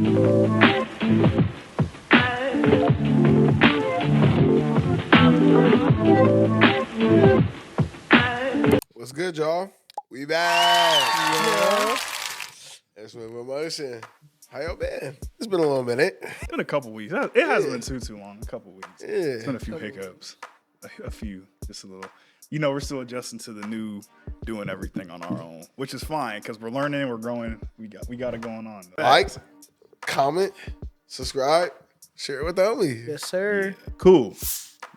What's good, y'all? We back. Yeah. That's with emotion. How y'all been? It's been a little minute. It's been a couple weeks. It hasn't been too long. A couple weeks. Yeah. It's been a few hiccups. A few. Just a little. You know, we're still adjusting to the new doing everything on our own, which is fine because we're learning, we're growing. We got it going on. Like, comment, subscribe, share it with the homie. Yes, sir. Yeah. Cool.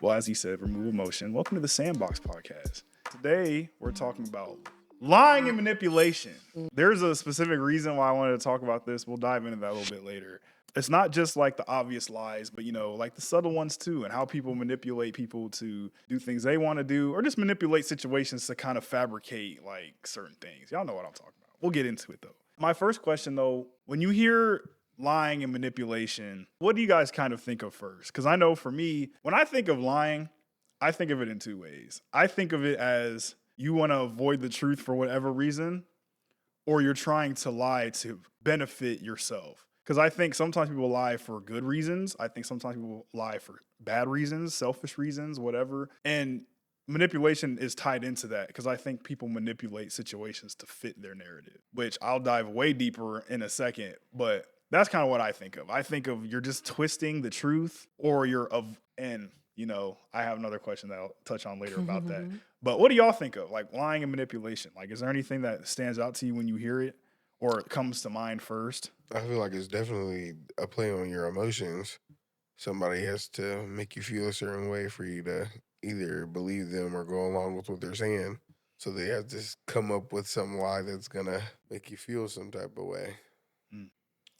Well, as he said, remove emotion. Welcome to the Sandbox podcast. Today, we're talking about lying and manipulation. There's a specific reason why I wanted to talk about this. We'll dive into that a little bit later. It's not just like the obvious lies, but, you know, like the subtle ones too, and how people manipulate people to do things they want to do, or just manipulate situations to kind of fabricate like certain things. Y'all know what I'm talking about. We'll get into it though. My first question though, when you hear lying and manipulation, what do you guys kind of think of first? Because I know for me, when I think of lying, I think of it in two ways. I think of it as you want to avoid the truth for whatever reason, or you're trying to lie to benefit yourself. Because I think sometimes people lie for good reasons. I think sometimes people lie for bad reasons, selfish reasons, whatever. And manipulation is tied into that because I think people manipulate situations to fit their narrative, which I'll dive way deeper in a second. But that's kind of what I think of. I think of you're just twisting the truth, or and you know, I have another question that I'll touch on later about that. But what do y'all think of like lying and manipulation? Like, is there anything that stands out to you when you hear it, or it comes to mind first? I feel like it's definitely a play on your emotions. Somebody has to make you feel a certain way for you to either believe them or go along with what they're saying. So they have to come up with some lie that's gonna make you feel some type of way.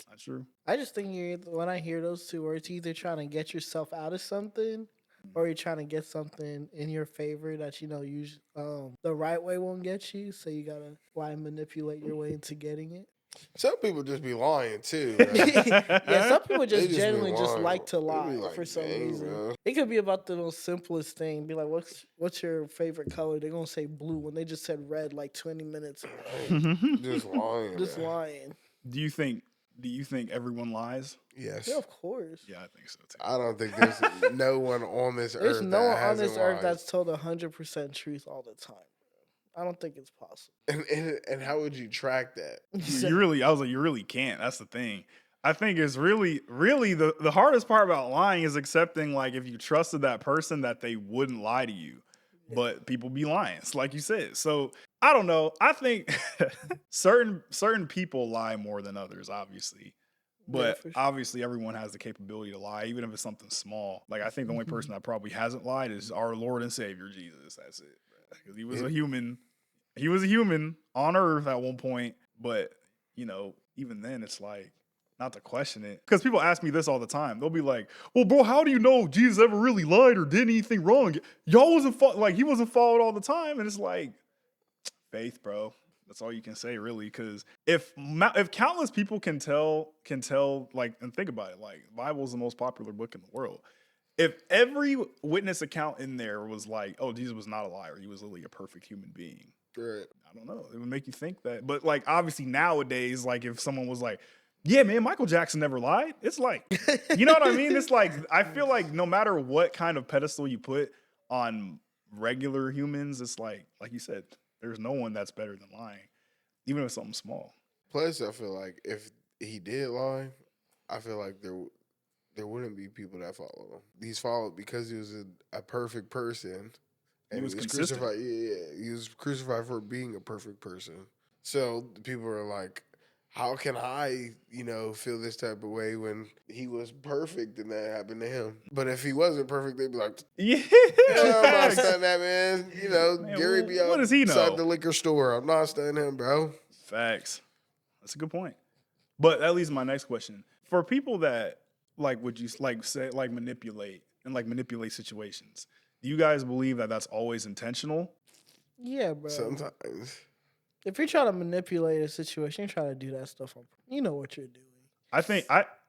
That's true. I just think when I hear those two words, you're either trying to get yourself out of something, or you're trying to get something in your favor that you know the right way won't get you. So you gotta lie and manipulate your way into getting it. Some people just be lying too. Right? Yeah, some people They just be genuinely just lying. like to They lie be like, for some "Dang, reason. bro." It could be about the most simplest thing. Be like, what's your favorite color? They're gonna say blue when they just said red like 20 minutes ago. Just lying. Just man. lying. Do you think everyone lies? Yes. Yeah, of course. Yeah, I think so too. I don't think there's no one on this There's earth. no one that on this hasn't earth lied. that's told 100% truth all the time. I don't think it's possible. And how would you track that? You really can't. That's the thing. I think it's really the hardest part about lying is accepting like if you trusted that person that they wouldn't lie to you. But people be lying, like you said. So I don't know. I think certain people lie more than others, obviously. But for sure. obviously everyone has the capability to lie, even if it's something small. Like I think the only person that probably hasn't lied is our Lord and Savior Jesus. That's it. Because he was a human. He was a human on earth at one point. But, you know, even then it's like not to question it. Because people ask me this all the time. They'll be like, well, bro, how do you know Jesus ever really lied or did anything wrong? Y'all wasn't he wasn't followed all the time. And it's like, faith, bro. That's all you can say, really. Because if countless people can tell, like, and think about it, like, the Bible is the most popular book in the world. If every witness account in there was like, oh, Jesus was not a liar, he was literally a perfect human being. Right. I don't know. It would make you think that. But, like, obviously nowadays, like, if someone was like, yeah, man, Michael Jackson never lied. It's like, you know what I mean? It's like, I feel like no matter what kind of pedestal you put on regular humans, it's like you said, there's no one that's better than lying, even if it's something small. Plus, I feel like if he did lie, I feel like there wouldn't be people that follow him. He's followed because he was a perfect person. And He was consistent. crucified. Yeah, he was crucified for being a perfect person. So people are like, how can I, feel this type of way when he was perfect and that happened to him? But if he wasn't perfect, they'd be like, Yeah, I'm not studying that, man. Man, Gary be what does he know? outside the liquor store. I'm not studying him, bro. Facts. That's a good point. But that leads to my next question. For people that would you say manipulate and manipulate situations, do you guys believe that that's always intentional? Yeah, bro. Sometimes. If you're trying to manipulate a situation, you're trying to do that stuff on. You know what you're doing. I think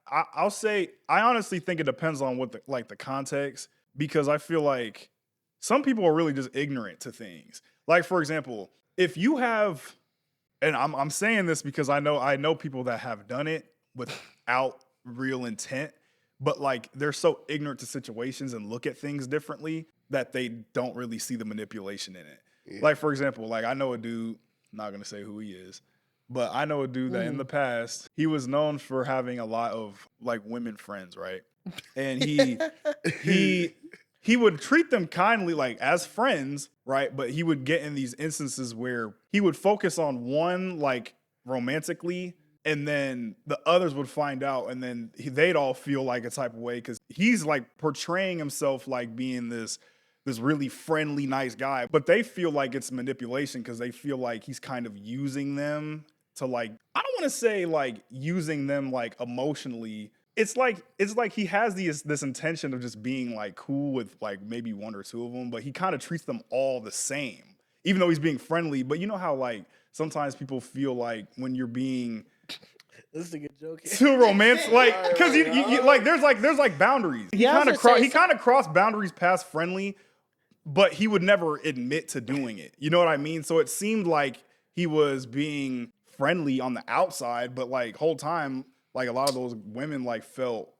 I'll say I honestly think it depends on what the context, because I feel like some people are really just ignorant to things. Like, for example, if you have, and I'm saying this because I know people that have done it, without real intent, but like they're so ignorant to situations and look at things differently that they don't really see the manipulation in it. Yeah. Like, for example, like I know a dude, I'm not gonna say who he is, but I know a dude that in the past, he was known for having a lot of like women friends, right? And he would treat them kindly, like as friends, right? But he would get in these instances where he would focus on one, like romantically, and then the others would find out, and then they'd all feel like a type of way because he's like portraying himself like being this really friendly, nice guy, but they feel like it's manipulation because they feel like he's kind of using them to like, I don't want to say like using them like emotionally. It's like he has this intention of just being like cool with like maybe one or two of them, but he kind of treats them all the same, even though he's being friendly. But you know how like sometimes people feel like when you're being This is a good joke. too romantic, like because you like there's like boundaries. He kind of crossed boundaries past friendly, but he would never admit to doing it. You know what I mean? So it seemed like he was being friendly on the outside, but like whole time, like a lot of those women like felt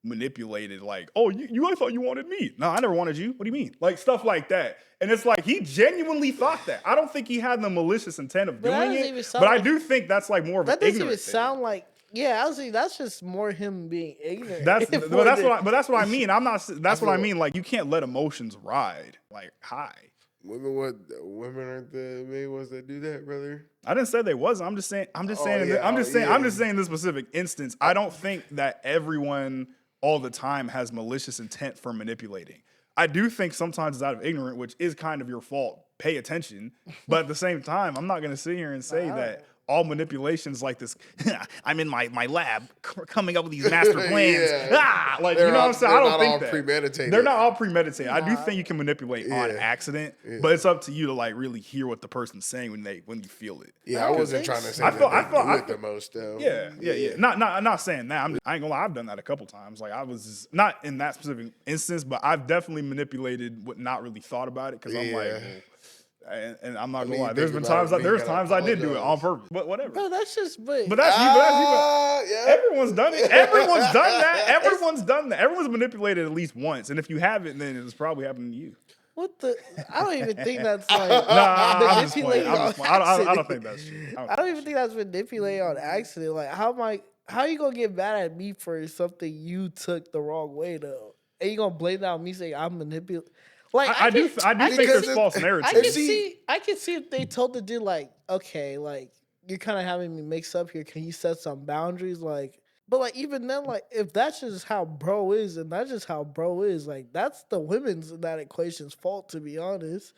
manipulated. Like, oh, I thought you wanted me. No, I never wanted you. What do you mean? Like stuff like that. And it's like he genuinely thought that. I don't think he had the malicious intent of doing it, but I do think that's like more of an ignorant thing. That doesn't even sound like. Yeah, I was saying that's just more him being ignorant. That's what I mean. I'm not. That's what I mean. Like you can't let emotions ride like high. Women aren't the main ones that do that, brother. I didn't say they wasn't. I'm just saying this specific instance. I don't think that everyone all the time has malicious intent for manipulating. I do think sometimes it's out of ignorance, which is kind of your fault. Pay attention. But at the same time, I'm not going to sit here and say that all manipulations like this. I'm in my lab coming up with these master plans. Like, you know what I'm saying? I don't think that. Premeditated. They're not all premeditated. I do think you can manipulate on accident, but it's up to you to like really hear what the person's saying when you feel it. Yeah, I wasn't trying to say I do it the most though. Yeah. I'm not saying that. I ain't gonna lie. I've done that a couple times. Like I was just, not in that specific instance, but I've definitely manipulated what not really thought about it because I'm like. And I'm not gonna lie. There's times I did do it on purpose, but whatever. Bro, that's just. But that's you. Everyone's done it. Everyone's done that. Everyone's done that. Everyone's manipulated at least once, and if you haven't, then it's probably happened to you. What the? I don't even think that's like manipulating. I don't think that's true. I don't even think that's manipulating on accident. Like, how are you gonna get mad at me for something you took the wrong way though? And you gonna blame that on me saying I'm manipulating? Like I do think there's false narrative. I can see if they told the dude like, okay, like you're kind of having me mixed up here. Can you set some boundaries? Like, but like even then, like if that's just how bro is, and that's just how bro is, like that's the women's in that equation's fault, to be honest.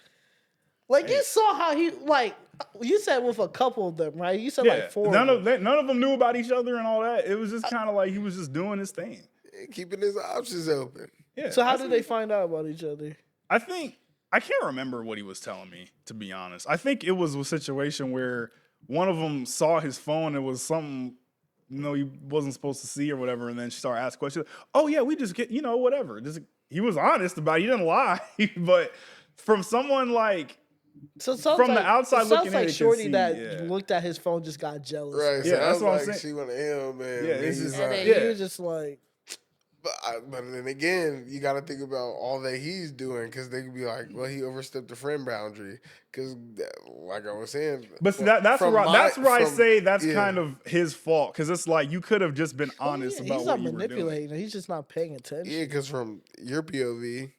Like you saw how he like you said with a couple of them, right? You said like four. None of them knew about each other and all that. It was just kind of like he was just doing his thing, keeping his options open. Yeah. So how did they find out about each other? I can't remember what he was telling me, to be honest. I think it was a situation where one of them saw his phone. It was something, he wasn't supposed to see or whatever. And then she started asking questions. Oh yeah, we just get, whatever. He was honest about it. He didn't lie. But from someone like, from the outside looking in, like Shorty that looked at his phone just got jealous. Right. So that's what I'm saying. She wanted him, man. Yeah, it's just he was just like. But then again, you got to think about all that he's doing because they could be like, well, he overstepped the friend boundary. Because, like I was saying, but that's where I say that's kind of his fault. Because it's like you could have just been honest about what you were doing. He's not manipulating. He's just not paying attention. Yeah, because from your POV,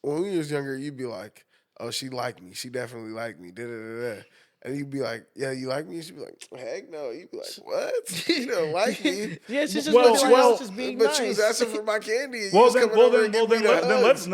when we was younger, you'd be like, oh, she liked me. She definitely liked me. Da da da da. And you'd be like, yeah, you like me? She'd be like, heck no. You'd be like, what? You don't like me? Yeah, she's just being but nice. she was asking for my candy. Then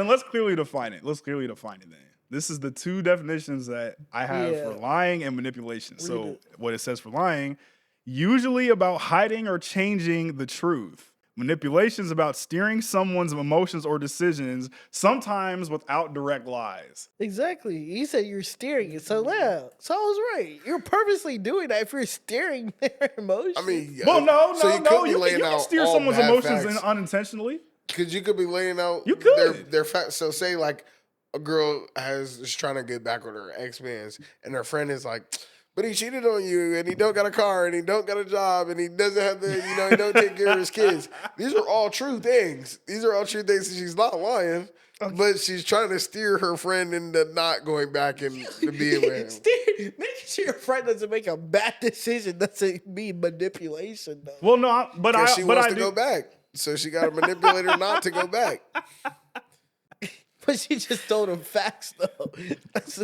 let's clearly define it. Then. This is the two definitions that I have for lying and manipulation. So what it says for lying, usually about hiding or changing the truth. Manipulation is about steering someone's emotions or decisions, sometimes without direct lies. Exactly. He said you're steering it. So yeah, so I was right. You're purposely doing that if you're steering their emotions. I mean, no. You can steer someone's emotions unintentionally. Because you could be laying out their facts. So say like a girl is trying to get back with her ex-mans, and her friend is like, but he cheated on you, and he don't got a car, and he don't got a job, and he doesn't have the, he don't take care of his kids. These are all true things. These are all true things. She's not lying, but she's trying to steer her friend into not going back and to being with him. Making sure your friend doesn't make a bad decision doesn't mean manipulation, though. Well, no, but She wants to go back, so she got to manipulate her not to go back. But she just told him facts, though. That's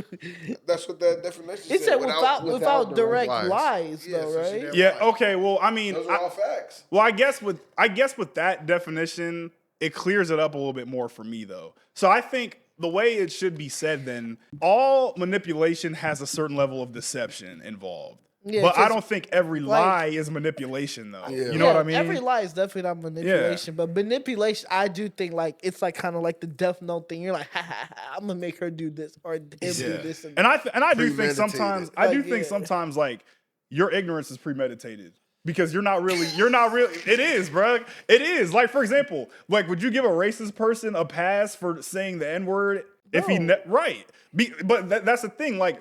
what that definition It said. said without direct lies, Yeah, though, so she right? never Yeah. lied. Okay. Well, I mean, Those are all facts. well, I guess with that definition, it clears it up a little bit more for me, though. So I think the way it should be said, then, all manipulation has a certain level of deception involved. Yeah, but I 'cause, don't think every lie is manipulation, though. Yeah. You know what I mean? Every lie is definitely not manipulation, but manipulation, I do think like it's like kind of like the Death Note thing. You're like, ha, ha, ha, I'm gonna make her do this or him do this. And I do think Premeditated. sometimes like your ignorance is premeditated because you're not really it is, bro. It is. Like, for example, like, would you give a racist person a pass for saying the N-word if he right? But that's the thing. Like,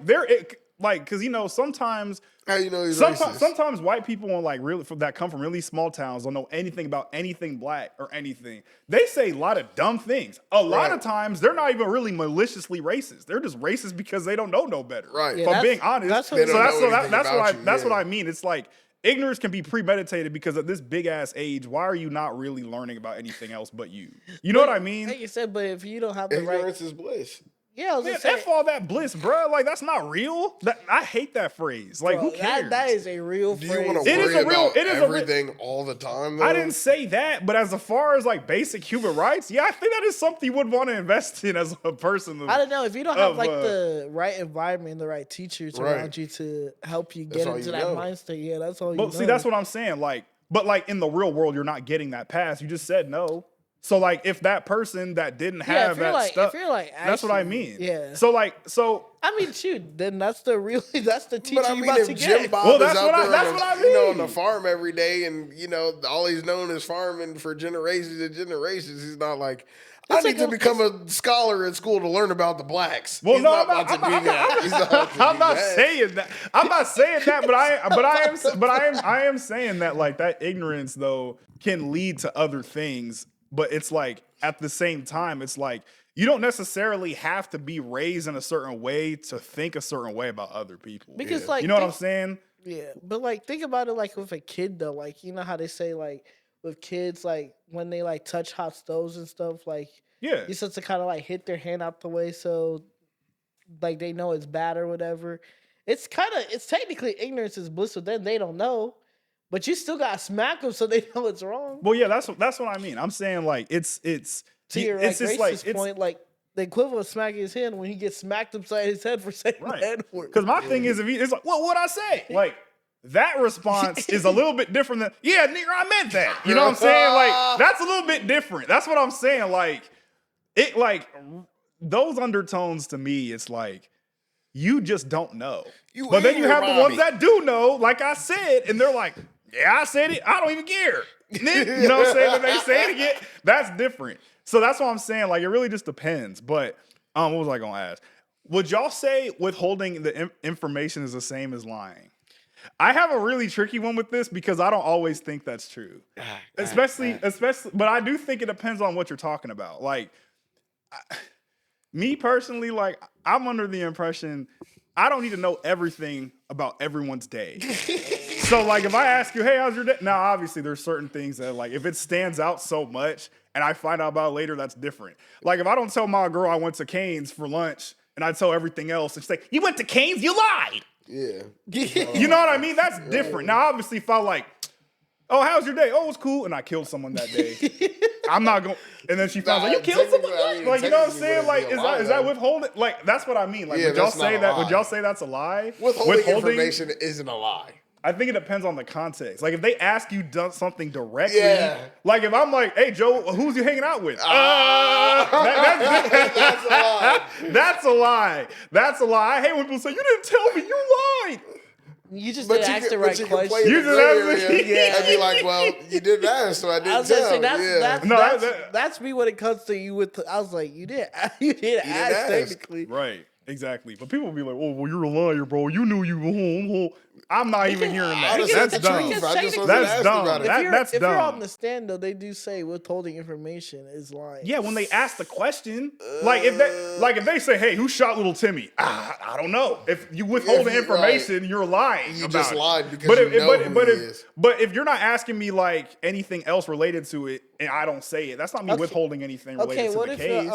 because sometimes How you know he's racist? sometimes white people that come from really small towns don't know anything about anything black or anything. They say a lot of dumb things. A lot of times they're not even really maliciously racist. They're just racist because they don't know no better. Right. If I'm being honest. that's what- They don't know anything That's about you, what yeah. I mean. It's like ignorance can be premeditated because at this big ass age, why are you not really learning about anything else but you? You know what I mean? Like you said, but if you don't have the right, Ignorance is bliss. yeah, I was Man, gonna say, F all that bliss, bro. Like, that's not real. I hate that phrase. Like, bro, who cares? that is a real Do you phrase. want to It is worry a real- about it is a real- everything all the time, though? I didn't say that, but as far as like basic human rights, yeah, I think that is something you would want to invest in as a person. I don't know if you don't have of, like the right environment, the right teachers Right. around you to help you That's get all into you that know. mindset. Yeah, that's all you But know. see, that's what I'm saying. Like, but like in the real world, you're not getting that pass. You just said no. So like, if that person that didn't have if you're that like, stuff, if you're like, that's what I actually- mean. Yeah. So I mean, shoot, then that's the teacher But I you mean, about to if Jim get. Bob Well, is that's out what I- there that's on, what I on the mean. farm every day, and all he's known is farming for generations and generations, he's not like, I That's need like to become a scholar in school to learn about the blacks. Well, He's no, not I'm about to not- do that. He's not about to I'm do not that. saying that. I'm not saying that, I am saying that like that ignorance though can lead to other things. But it's like at the same time, it's like you don't necessarily have to be raised in a certain way to think a certain way about other people. Because like, you know what I'm saying? Yeah, but like think about it like with a kid though. Like you know how they say like with kids like when they like touch hot stoves and stuff like Yeah. you're supposed to kind of like hit their hand out the way so like they know it's bad or whatever. It's technically ignorance is bliss, but then they don't know. But you still gotta smack them so they know it's wrong. Well, yeah, that's what I mean. I'm saying like it's To your it's like just racist like it's point, like the equivalent of smacking his hand when he gets smacked upside his head for saying Right. the N-word. because my thing is it's like, well, what'd I say? Like that response is a little bit different than, yeah, nigga, I meant that. You know what I'm saying? Like that's a little bit different. That's what I'm saying. Like it like those undertones to me, it's like you just don't know. But then you have the ones that do know, like I said, and they're like, yeah, I said it. I don't even care. You know what I'm saying? That they say it again. That's different. So that's what I'm saying. Like, it really just depends. But what was I gonna ask? Would y'all say withholding the information is the same as lying? I have a really tricky one with this because I don't always think that's true. Especially, but I do think it depends on what you're talking about. Like, me personally, like, I'm under the impression I don't need to know everything about everyone's day. So, like, if I ask you, hey, how's your day? Now, obviously, there's certain things that, like, if it stands out so much and I find out about it later, that's different. Like, if I don't tell my girl I went to Cane's for lunch and I tell everything else, and she's like, you went to Cane's? You lied. Yeah. You know what I mean? That's different. Now, obviously, if I like, oh, how's your day? Oh, it was cool. And I killed someone that day. I'm not going, and then she finds out, you killed someone? technically, I mean, Like, you know what I'm technically saying? it Like, wouldn't be is a lie, that though. withholding? Like, that's what I mean. Like, Yeah, would y'all that's not say a that? Would lie. y'all say that's a lie? Withholding information isn't a lie. I think it depends on the context. Like, if they ask you something directly, Yeah. like if I'm like, hey, Joe, who's you hanging out with? That's a lie. That's a lie. That's a lie. I hate when people say, you didn't tell me, you lied. You just But didn't you ask the can, right but you can play question. You the just gray have to- area Yeah. and be like, well, you didn't ask, so I didn't I was gonna tell. say that's yeah. No, that's me when it comes to you with. I was like, you did ask ask. technically, Right. Exactly. But people will be like, oh, well, you're a liar, bro. You knew you were home. I'm not even hearing that. Honestly, That's the dumb. truth. I just wasn't That's asking dumb. about it. That's if you're on dumb. the stand, though, they do say withholding information is lying. Yeah, when they ask the question, like if they say, "Hey, who shot little Timmy?" I don't know. If you withhold the information, you're lying. You about just it. lied because but you if, know but, who but he if, is. But if you're not asking me like anything else related to it, and I don't say it, that's not me Okay. withholding anything related Okay, to what the if case.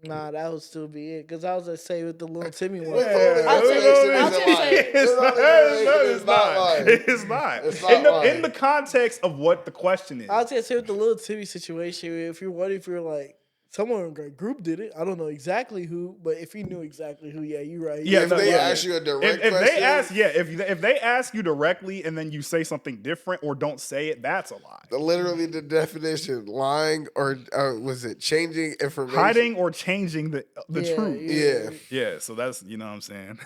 nah, that would still be it. Because I was gonna say with the little Timmy one. Withholding I'll say- information I'll is a say- lie. It's not. lying. It's not. It's not lying. In the context of what the question is. I was gonna say with the little Timmy situation, if you're like someone in our group did it, I don't know exactly who, but if you knew exactly who, yeah, you're right. Yeah, If no, they yeah. ask you a direct if question, they ask, if they ask you directly and then you say something different or don't say it, that's a lie. literally the definition: lying or was it changing information? Hiding or changing the Yeah, truth. Yeah. Yeah, so that's what I'm saying.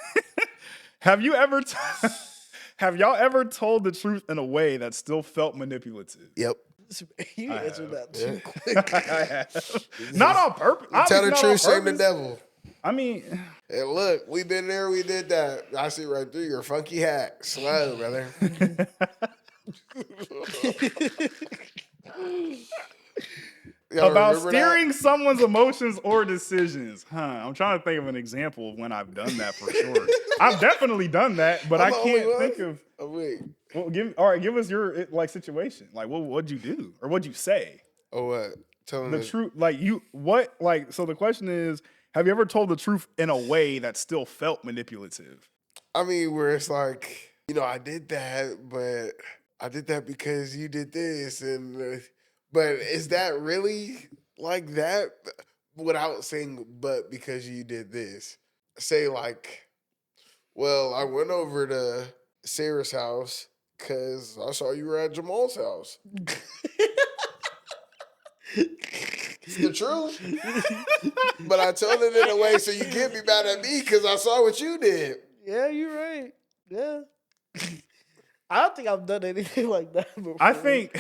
Have you ever have y'all ever told the truth in a way that still felt manipulative? Yep. You I answered have. that too quick. I have. Not on purpose. Tell the Obviously not on truth, shame the purpose. devil. I mean, And look, we been there, we did that. I see right through your funky hat. Slow, brother. Y'all about remember steering someone's emotions or decisions. I'm trying to think of an example of when I've done that for sure. I've definitely done that, but I'm I the only can't one? think of. Oh, wait. Well, give us your like situation. Like, what'd you do or what'd you say? Oh, what? Tell me The truth, so the question is, have you ever told the truth in a way that still felt manipulative? I mean, where it's like, I did that, but I did that because you did this. But is that really like that without saying, but because you did this? Say, like, well, I went over to Sarah's house because I saw you were at Jamal's house. It's the truth. But I told it in a way so you can't be mad at me because I saw what you did. Yeah, you're right. Yeah. I don't think I've done anything like that before. I think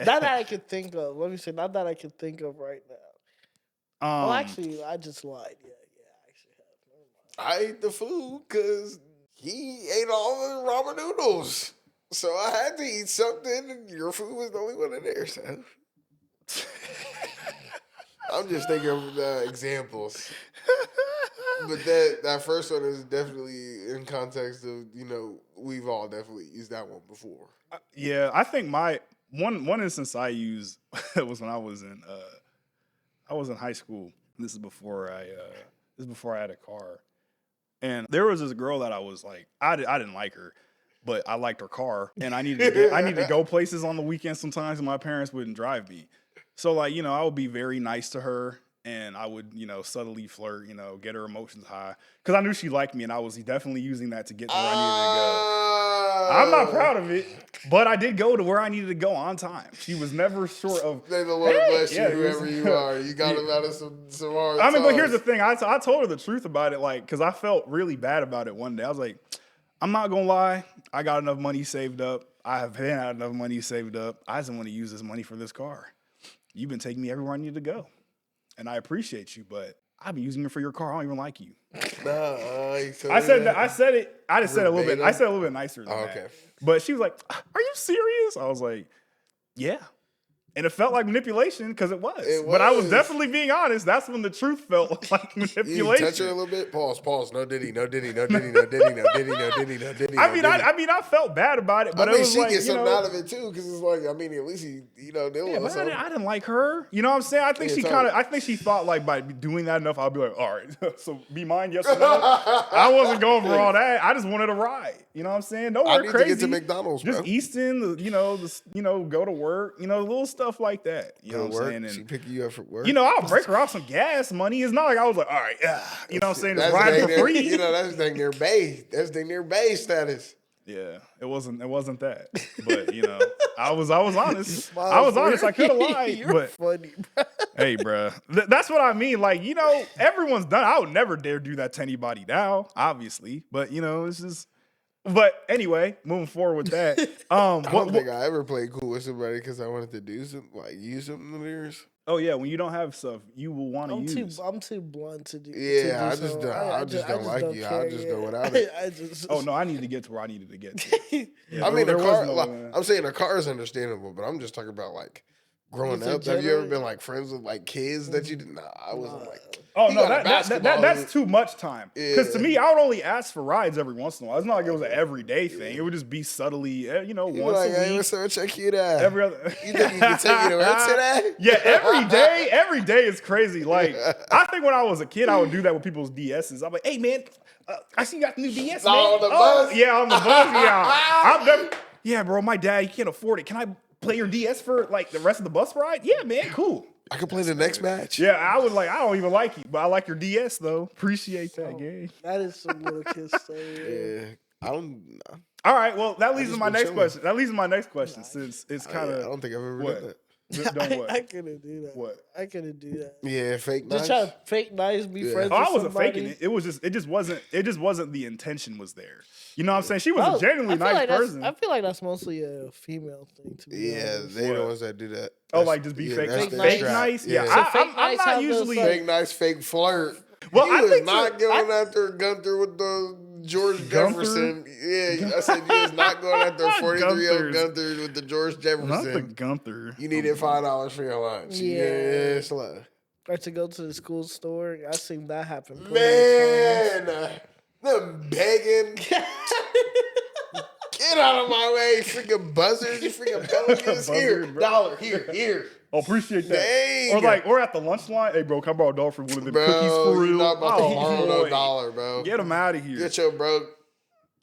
not that I can think of. Let me say, not that I can think of right now. Actually, I just lied. Yeah, I actually have. Never mind. I ate the food because he ate all the ramen noodles. So I had to eat something, and your food was the only one in there. So I'm just thinking of the examples. But that first one is definitely in context of, we've all definitely used that one before. Yeah, I think my one instance I used was when I was in high school. This is before I had a car, and there was this girl that I was like, I didn't like her, but I liked her car, and I needed to go places on the weekends sometimes, and my parents wouldn't drive me, so like I would be very nice to her. And I would, subtly flirt, get her emotions high. Because I knew she liked me, and I was definitely using that to get to where I needed to go. I'm not proud of it, but I did go to where I needed to go on time. She was never short of... May the Lord bless you, yeah, whoever you are. You got him out of some hard I mean, but times. here's the thing. I told her the truth about it, like, because I felt really bad about it one day. I was like, I'm not going to lie. I got enough money saved up. I have had enough money saved up. I just want to use this money for this car. You've been taking me everywhere I need to go. And I appreciate you, but I've been using it for your car. I don't even like you. I said it. I just said it a little bit. I said it a little bit nicer than that. Okay. But she was like, "Are you serious?" I was like, "Yeah." And it felt like manipulation because it was. But I was definitely being honest. That's when the truth felt like manipulation. You touch her a little bit. Pause. No diddy. I mean, I felt bad about it, but I mean, it was she like, gets something out of it too, because it's like, at least dealing yeah, with but something. I didn't like her. You know what I'm saying? I think I think she thought like by doing that enough, I'll be like, all right, so be mine, yes or no. I wasn't going for all that. I just wanted a ride. You know what I'm saying? Nowhere crazy. I need to get to McDonald's, bro. Just Easton, go to work, little stuff like that. You know what I'm saying? And she picking you up from work. I'll break her off some gas money. It's not like I was like, all right, you know what I'm saying? Just ride for free. That's dang near Bay. That's dang near Bay status. Yeah, it wasn't that. But I was honest. I was honest. I could have lied. You're funny, bro. Hey, bro, that's what I mean. Like, everyone's done. I would never dare do that to anybody now, obviously. But it's just But anyway, moving forward with that. I don't think I ever played cool with somebody because I wanted to do something, like use something of theirs. Oh yeah, when you don't have stuff, you will want to use. I'm too blunt to do. Yeah, to do so. I just don't like you. I'll just go without it. Oh no, I need to get to where I needed to get to. Yeah, I mean, there a was car. no, Like, I'm saying a car is understandable, but I'm just talking about like growing Just in up. Have you ever general? been like friends with like kids that you didn't? Nah, I wasn't like. Oh He no, got a basketball that's hoop. too much time. Because to Yeah. me, I would only ask for rides every once in a while. It's not like it was an everyday thing. It would just be subtly, You once like, a hey, week. what's up? Check you out. Every other. You think you can take me to work today? Yeah, every day is crazy. Like I think when I was a kid, I would do that with people's DSs. I'm like, hey man, I see you got the new DS. Man. On the bus? Yeah, on the bus. Yeah, yeah, bro. My dad, he can't afford it. Can I play your DS for like the rest of the bus ride? Yeah, man, cool. I can play the next match. Yeah, I don't even like you, but I like your DS though. Appreciate that, gang. That is some little kid stuff. Yeah. I don't. All right, well, that leads to just my been next chilling. question. That leads to my next question since it's kind I of don't think I've ever what? done that. Done what? I couldn't do that. What? I couldn't do that. Yeah, fake Just nice. try to fake nice, be Yeah. friends Oh, with I wasn't somebody. faking it. It just wasn't the intention was there. You know what I'm saying? She was Oh, a genuinely I feel nice like person. I feel like that's mostly a female thing. To be Yeah, honest. they the What? ones that do that. Oh, like just be fake, that's fake their nice? strap. nice. Yeah, Yeah. So fake I'm nice not have those, usually. like- Fake nice, fake flirt. Well, He I was think not going after Gunther with the George Gunther? Jefferson. Yeah, I said you was not going after 43-year-old Gunther's- Gunther with the George Not Jefferson. the Gunther. You needed $5 for your lunch. Yeah. Yeah, slow. Or to go to the school store. I seen that happen. plenty of times. Man, them begging. Get out of my way, freaking buzzards, you freaking pelicans. Here, Buzzard, bro. dollar, here. Oh, appreciate that. Dang. Or like, or at the lunch line. Hey, bro, can I borrow $1 for one of them Bro, cookies for real? you're not about to Oh, borrow boy. no dollar, bro. Get them out of here. Get your broke.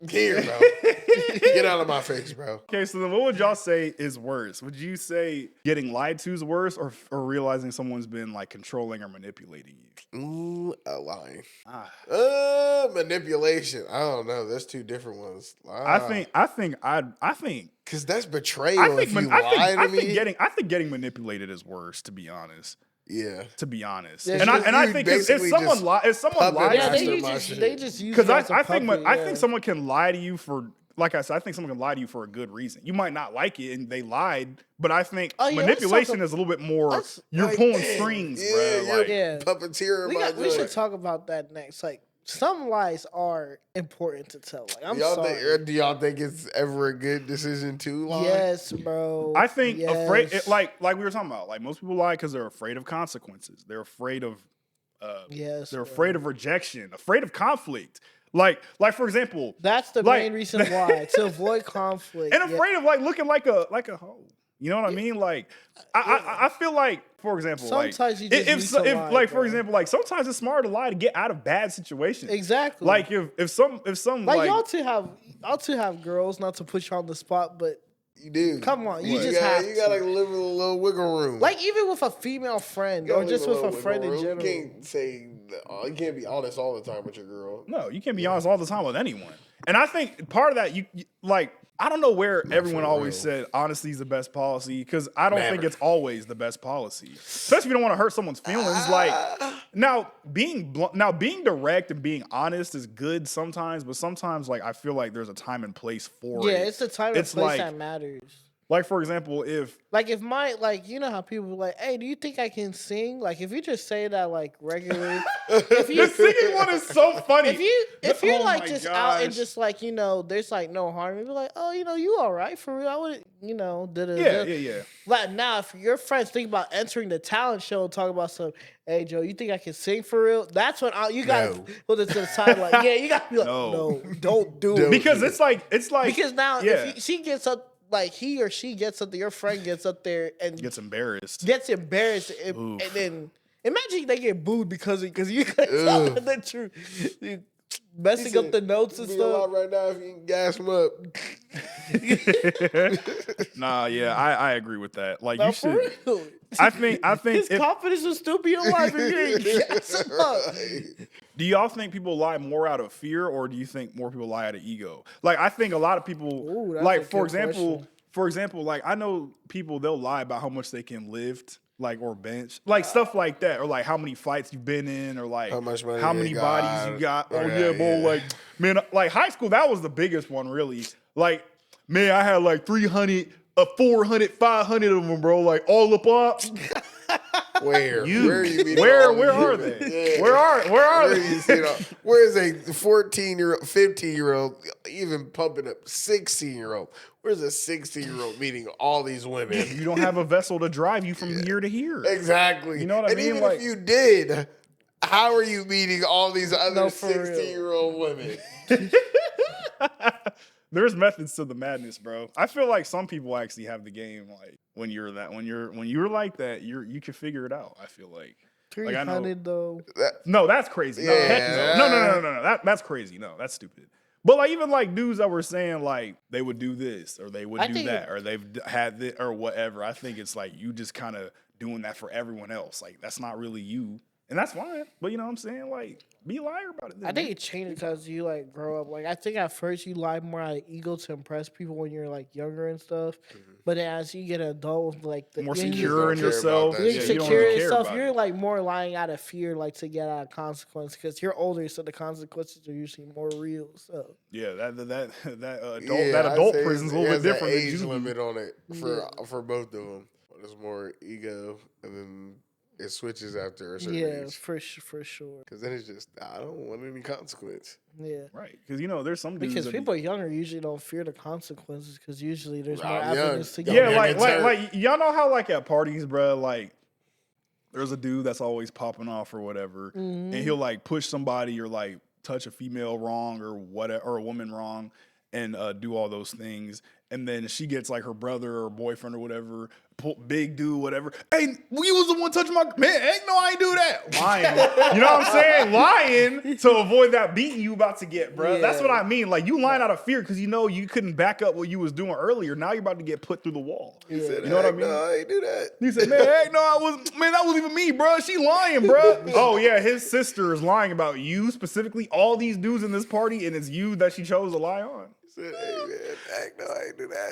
Here, bro. Get out of my face, bro. Okay, so then what would y'all say is worse? Would you say getting lied to is worse or realizing someone's been like controlling or manipulating you? Lying. Ah. Manipulation. I don't know. There's two different ones. I think Because that's betrayal if you lie to me. I think getting manipulated is worse, to be honest. Yeah. To be honest. Yeah, And I you think if basically someone just lies puppet Yeah, master they my just shit. use because it as a I think puppet, I yeah. think someone can lie to you for, like I said, I think someone can lie to you for a good reason. You might not like it and they lied, but I think Oh, yeah, let's manipulation talk is a little bit more. let's- You're Like, pulling yeah, strings, yeah, bro. you're Like, Yeah. puppeteer We should talk about that next. Like, some lies are important to tell. Like, I'm sorry. Do y'all think it's ever a good decision to lie? Yes, bro. I think afraid, Yes. like we were talking about, like most people lie because they're afraid of consequences. They're afraid of, Yes, they're bro. afraid of rejection, afraid of conflict. Like for example, That's the like- main reason why, to avoid conflict. and afraid of like looking like a hoe. You know what I mean? Like, I feel like, for example, Sometimes you like just need to lie, like for bro. example, like sometimes it's smart to lie to get out of bad situations. Exactly. Like if some like y'all two have girls, not to put you on the spot, but You do. Come on, you What? just have You gotta to. live with a little wiggle room. like even with a female friend You or gotta just leave with a little friend in wiggle room. general. You can't say you can't be honest all the time with your girl. No, you can't be honest all the time with anyone. And I think part of that, you like, I don't know where everyone for always real. said honesty is the best policy, because I don't think Never. it's always the best policy. Especially if you don't want to hurt someone's feelings. Like now being direct and being honest is good sometimes, but sometimes like I feel like there's a time and place for Yeah, it. it's the time and It's place like- that matters. Like for example, if Like if you know how people are like, hey, do you think I can sing? Like if you just say that like regularly, if the you singing one is so funny. if you're Oh like my just out and gosh. just like there's like no harm. You'd be like, oh, you all right for real? I would, yeah. Like now, if your friends think about entering the talent show and talk about some, hey Joe, you think I can sing for real? That's when you got to No. put it to the side. Like, yeah, you got to be like, No. no, don't do Don't. it. Because it's like Because now, yeah. if she gets up, like he or she gets up there, your friend gets up there and gets embarrassed. gets embarrassed, and Oof. then imagine they get booed because you couldn't tell them the truth. You messing up the notes and Be a lot stuff. right now if you can gas them up. Nah, yeah, I agree with that. Like No, you for should. real. I think His if, confidence will still be alive if you ain't gas him up. do y'all think people lie more out of fear, or do you think more people lie out of ego? Like I think a lot of people, Ooh, that's like a for good example, question. like I know people they'll lie about how much they can lift. like or bench, like stuff like that, or like how many fights you've been in, or like How much money how they many got, bodies you got. or Oh that, yeah, bro. yeah. Like man, like high school, that was the biggest one, really. Like man, I had like 300, 400, 500 of them, bro. Like all up up. Where? You. Where are you meeting Where all these are women? they? Yeah. Where are Where they? you see it all? Where is a 14-year-old, 15-year-old, even pumping up 16-year-old? Where's a 16-year-old meeting all these women? You don't have a vessel to drive you from here to here. Exactly. You know what I and mean? even Like- if you did, how are you meeting all these other No, for real. 16-year-old women? There's methods to the madness, bro. I feel like some people actually have the game like when you're like that, you can figure it out. I feel like. Like, I know- 300 though. No, that's crazy. No, Yeah. heck no. That's crazy. No, that's stupid. But like even like dudes that were saying like they would do this or they would I do think- that or they've had this or whatever. I think it's like you just kind of doing that for everyone else. Like that's not really you, and that's fine. But you know what I'm saying? Like be a liar about it. Then, I think man. it changes because you like grow up. Like I think at first you lie more out of ego to impress people when you're like younger and stuff. But then as you get an adult, like the more then secure in care about yourself. that You're shit. you don't secure really in care yourself. about You're it. like more lying out of fear, like to get out of consequence because you're older, so the consequences are usually more real. So Yeah, that adult Yeah, that I'd adult say prison's a it little has bit an different than age juvenile. limit on it for both of them. There's more ego, and then it switches after a certain yeah, age. for sure. Because then it's just I don't want any consequence. Yeah. Right, because you know there's some dudes Because that be- people younger usually don't fear the consequences because usually there's more I'm young. evidence to Don't get. Yeah, get like y'all know how like at parties, bro, like there's a dude that's always popping off or whatever, and he'll like push somebody or like touch a female wrong or whatever or a woman wrong, and do all those things, and then she gets like her brother or boyfriend or whatever, big dude, whatever. Hey, we was the one touching my man. Heck no, I ain't do that. Lying, you know what I'm saying? Lying to avoid that beating you about to get, bro. That's Yeah. what I mean. Like you lying out of fear because you know you couldn't back up what you was doing earlier. Now you're about to get put through the wall. Yeah. You know what I mean? No, I ain't do that. He said, man, heck no, that wasn't even me, bro. She lying, bro. Oh, yeah, his sister is lying about you, specifically all these dudes in this party, and it's you that she chose to lie on. Said, hey man, heck no, I ain't do that.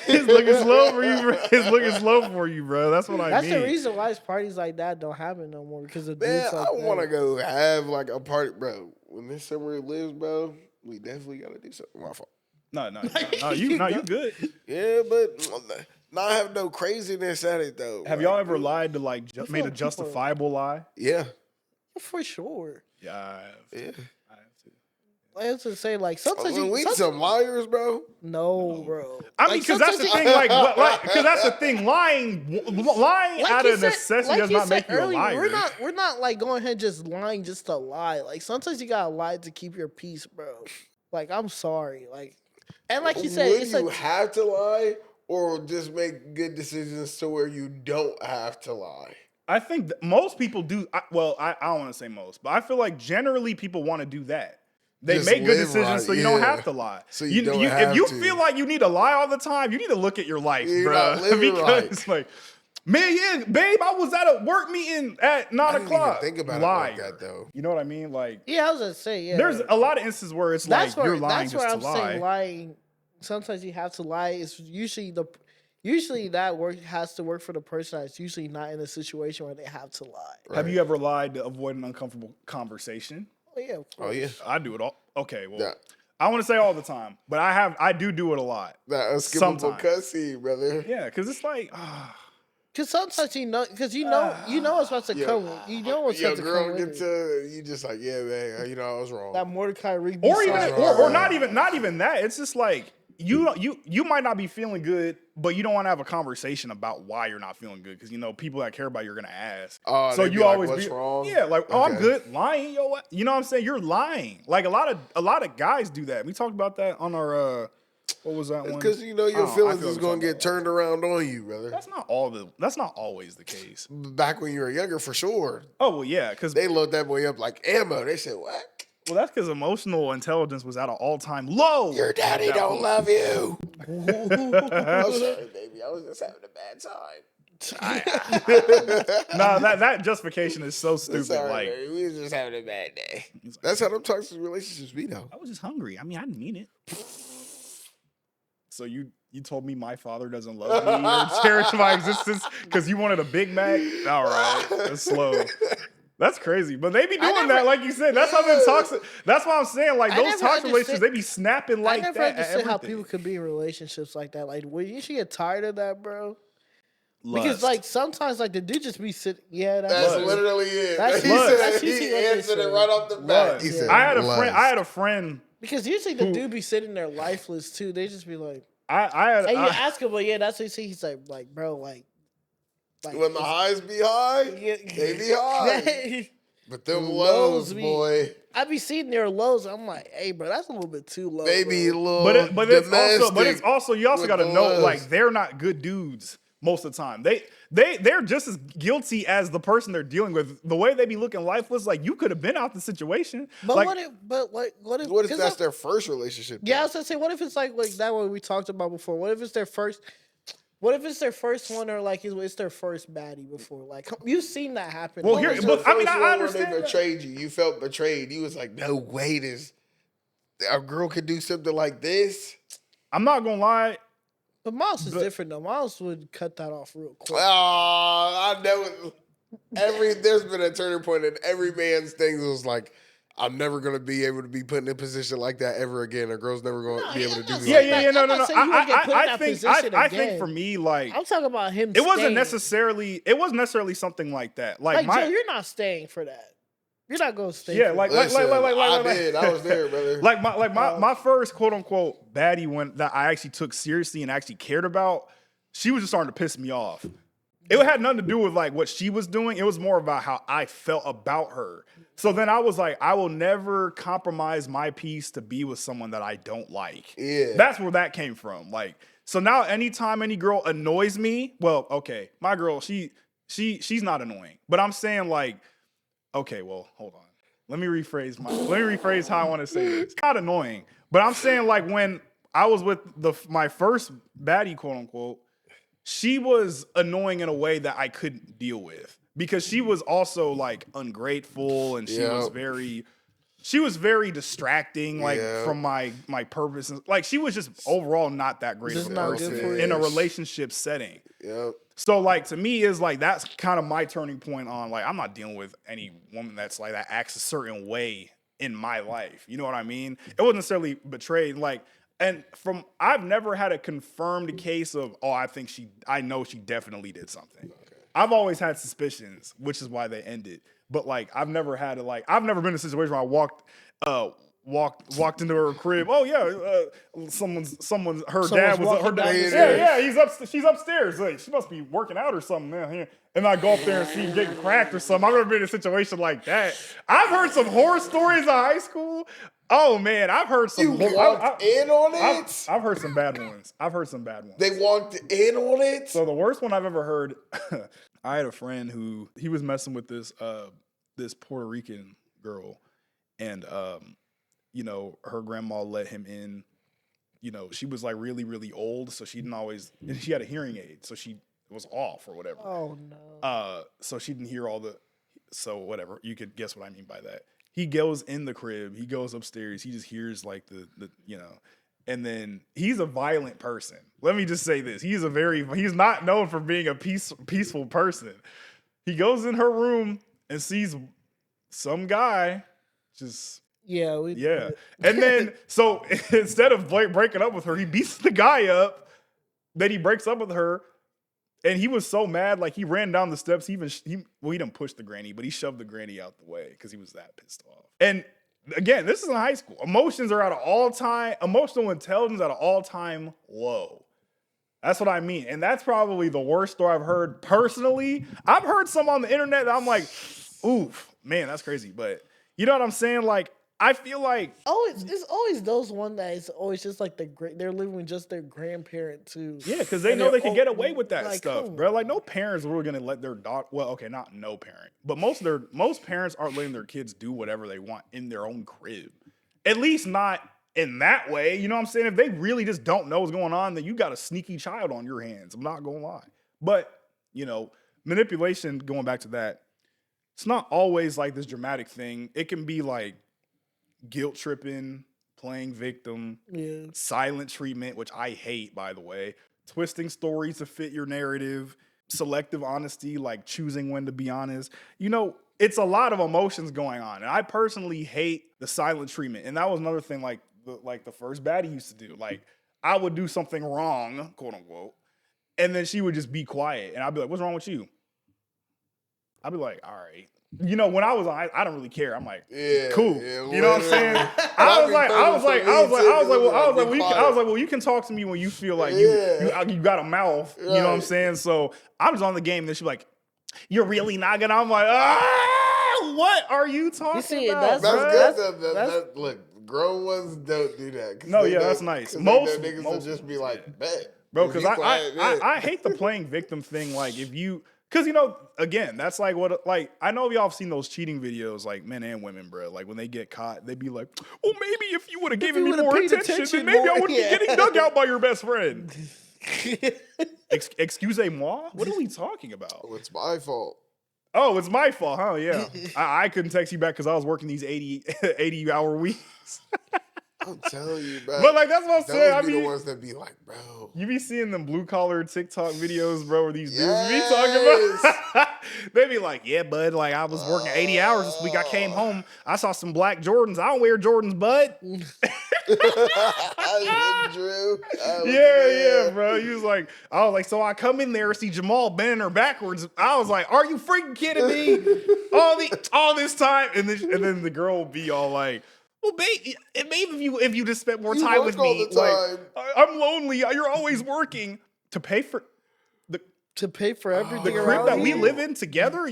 It's looking slow for you, bro. It's looking slow for you, bro. That's what I That's mean. the reason why parties like that don't happen no more because of Man, dudes like I want to that. go have like a party, bro. When this summer lives, bro, we definitely got to do something. My fault. No, you good. Yeah, but not have no craziness at it though. Have Like, y'all ever lied to like I made feel a people- justifiable lie? Yeah, For sure. Yeah, I have. yeah. I have too. I have to say, like, sometimes Well, you. we some liars, bro. No, bro. I mean, Like, because that's the sometimes thing, because that's the thing. Lying out you of said- necessity like does you not said make you a earlier, liar. We're not like going ahead just lying just to lie. Like sometimes you gotta lie to keep your peace, bro. Like I'm sorry, like, and like you said, Would it's you a have to lie, or just make good decisions to where you don't have to lie? I think most people do. I don't want to say most, but I feel like generally people want to do that. They Just make good live decisions right, so you don't yeah. have to lie. So you don't have if you to. feel like you need to lie all the time, you need to look at your life, You're bro. not living Because like, man, yeah, babe, I was at a work meeting at 9 I didn't o'clock. even think about it Liar. like that though. You know what I mean? Like, yeah. I was gonna say, yeah. there's a lot of instances where it's that's like where you're lying that's where just I'm to lie. saying lying. Sometimes you have to lie. It's usually that work has to work for the person that's usually not in a situation where they have to lie. Have you ever lied to avoid an uncomfortable conversation? Oh yeah. Of Oh yeah, I do it all. Okay, well, Yeah. I want to say all the time, but I do it a lot. that unskippable Sometimes. cussing, brother. Yeah, because it's like, Because sometimes you know it's about to Yeah. come. You know what's Your about to girl come. get With it. to you, just like yeah, man. You know I was wrong. That Mordecai Rigby. or even, side. or not even that. It's just like you might not be feeling good, but you don't want to have a conversation about why you're not feeling good because you know people that care about you're gonna ask. Oh, So they be you like, always "What's be wrong?" Yeah, like I'm Okay. good. Lying, yo, what? You know what I'm saying? You're lying. Like a lot of guys do that. We talked about that on our what was that one? Because you know your I feelings feel is what gonna you're get talking turned around on you, brother. That's not always the case. Back when you were younger, for sure, Oh well, yeah, because they load that boy up like ammo. They said, "What? that's because emotional intelligence was at an all-time low. Your daddy at that don't point. love you." I'm sorry, baby. I was just having a bad time. No, that justification is so stupid. Sorry, Like, baby. We was just having a bad day. That's how them toxic relationships be, though. I was just hungry. I mean, I didn't mean it. So you told me my father doesn't love me or cherish my existence because you wanted a Big Mac? All right, that's slow. That's crazy. But they be doing that, like you said. That's how the toxic. That's why I'm saying, like, those toxic relationships, they be snapping like I never that. understood how people could be in relationships like that. Like, you should get tired of that, bro. Lust. Because like sometimes like the dude just be sitting. Yeah, that's literally it. That's He lust. said he answered it right off the bat. He said, I had a friend. Because usually the dude be sitting there lifeless too. They just be like, and you ask him, well, yeah, that's what he see. He's like, bro, like when the highs be high, they be high. But them lows, boy. I be seeing their lows. I'm like, hey, bro, that's a little bit too low. Maybe a little. But it's also you also got to know, like, they're not good dudes most of the time. They're just as guilty as the person they're dealing with. The way they be looking lifeless, like, you could have been out the situation. But like, what if that's their first relationship? Yeah, I was gonna say, what if it's like that one we talked about before? What if it's their first? What if it's their first one, or like it's their first baddie before? Like, you've seen that happen. Well, here, but I mean, I understand. They betrayed you. You felt betrayed. You was like, no way, a girl could do something like this. I'm not gonna lie. But Myles is different though. Myles would cut that off real quick. I know. There's been a turning point in every man's things. It was like, I'm never gonna be able to be put in a position like that ever again. A girl's never gonna be able to do that. No. I think for me, like, I'm talking about him. It wasn't necessarily something like that. Like Joe, you're not staying for that. You're not gonna stay. Yeah, for I did. I was there, brother. my first quote unquote baddie one that I actually took seriously and actually cared about. She was just starting to piss me off. It had nothing to do with like what she was doing. It was more about how I felt about her. So then I was like, I will never compromise my peace to be with someone that I don't like. Yeah. That's where that came from. Like, so now anytime any girl annoys me, well, okay, my girl, she's not annoying. But I'm saying like, okay, well, hold on. Let me rephrase how I want to say this. It's not annoying. But I'm saying like when I was with my first baddie, quote unquote, she was annoying in a way that I couldn't deal with because she was also like ungrateful and she was very distracting, like from my purpose. Like she was just overall not that great of a person in a relationship setting. Yep. So like to me is like that's kind of my turning point on like I'm not dealing with any woman that's like that acts a certain way in my life. You know what I mean? It wasn't necessarily betrayed. Like. And I've never had a confirmed case of, I know she definitely did something. Okay. I've always had suspicions, which is why they ended. But like, I've never been in a situation where I walked into her crib. Oh yeah, her dad was she's upstairs. Like, she must be working out or something down here. And I go up there and see him getting cracked or something. I've never been in a situation like that. I've heard some horror stories in high school. Oh man, I've heard some. You walked in on it? I've heard some bad ones. They walked in on it? So the worst one I've ever heard, I had a friend who he was messing with this Puerto Rican girl, and her grandma let him in. She was like really, really old, so she didn't always, and she had a hearing aid, so she was off or whatever. Oh no. So she didn't hear so whatever. You could guess what I mean by that. He goes in the crib. He goes upstairs. He just hears like the and then he's a violent person. Let me just say this. He's not known for being a peaceful person. He goes in her room and sees some guy just. Yeah. And then, so instead of breaking up with her, he beats the guy up. Then he breaks up with her. And he was so mad, like he ran down the steps. He didn't push the granny, but he shoved the granny out the way because he was that pissed off. And again, this is in high school. Emotional intelligence at an all-time low. That's what I mean. And that's probably the worst story I've heard personally. I've heard some on the internet that I'm like, oof, man, that's crazy. But you know what I'm saying? Like, I feel like it's always those one that is always just like they're living with just their grandparent too. Yeah, because they know they can get away with that stuff, bro. Like no parents are really gonna let their daughter. Well, okay, not no parent, but most parents aren't letting their kids do whatever they want in their own crib. At least not in that way. You know what I'm saying? If they really just don't know what's going on, then you got a sneaky child on your hands. I'm not gonna lie, but manipulation. Going back to that, it's not always like this dramatic thing. It can be like guilt tripping, playing victim, Yeah. silent treatment, which I hate, by the way, twisting stories to fit your narrative, selective honesty, like choosing when to be honest. You know, it's a lot of emotions going on. And I personally hate the silent treatment. And that was another thing like the first baddie used to do. Like, I would do something wrong, quote unquote, and then she would just be quiet. And I'd be like, what's wrong with you? I'd be like, all right. You know, when I was on, I don't really care. I'm like, cool. You know what I'm saying? I was like, well, you can talk to me when you feel like you got a mouth. You know what I'm saying? So I'm just on the game. And then she's like, you're really not gonna. I'm like, what are you talking about? That's good. Look, grown ones don't do that. No, yeah, that's nice. Most niggas will just be like, bet. Bro, because I hate the playing victim thing. Like, if you, because, you know, again, that's like what, like, I know y'all have seen those cheating videos, like men and women, bro. Like, when they get caught, they be like, well, maybe if you would have given me more attention, then maybe I wouldn't be getting dug out by your best friend. Excusez-moi? What are we talking about? Oh, it's my fault. Oh, it's my fault, huh? Yeah. I couldn't text you back because I was working these 80-hour weeks. I'm telling you, bro. But like, that's what I'm saying. Those be the ones that be like, bro. You be seeing them blue collar TikTok videos, bro, where these dudes be talking about. They be like, yeah, bud, like I was working 80 hours this week. I came home. I saw some black Jordans. I don't wear Jordans, bud. Drew. Yeah, bro. He was like, I was like, so I come in there, see Jamal bending her backwards. I was like, are you freaking kidding me? all this time, and then the girl will be all like, well, babe, if you just spent more time with me, like, I'm lonely. You're always working to pay for everything. The crib that we live in together.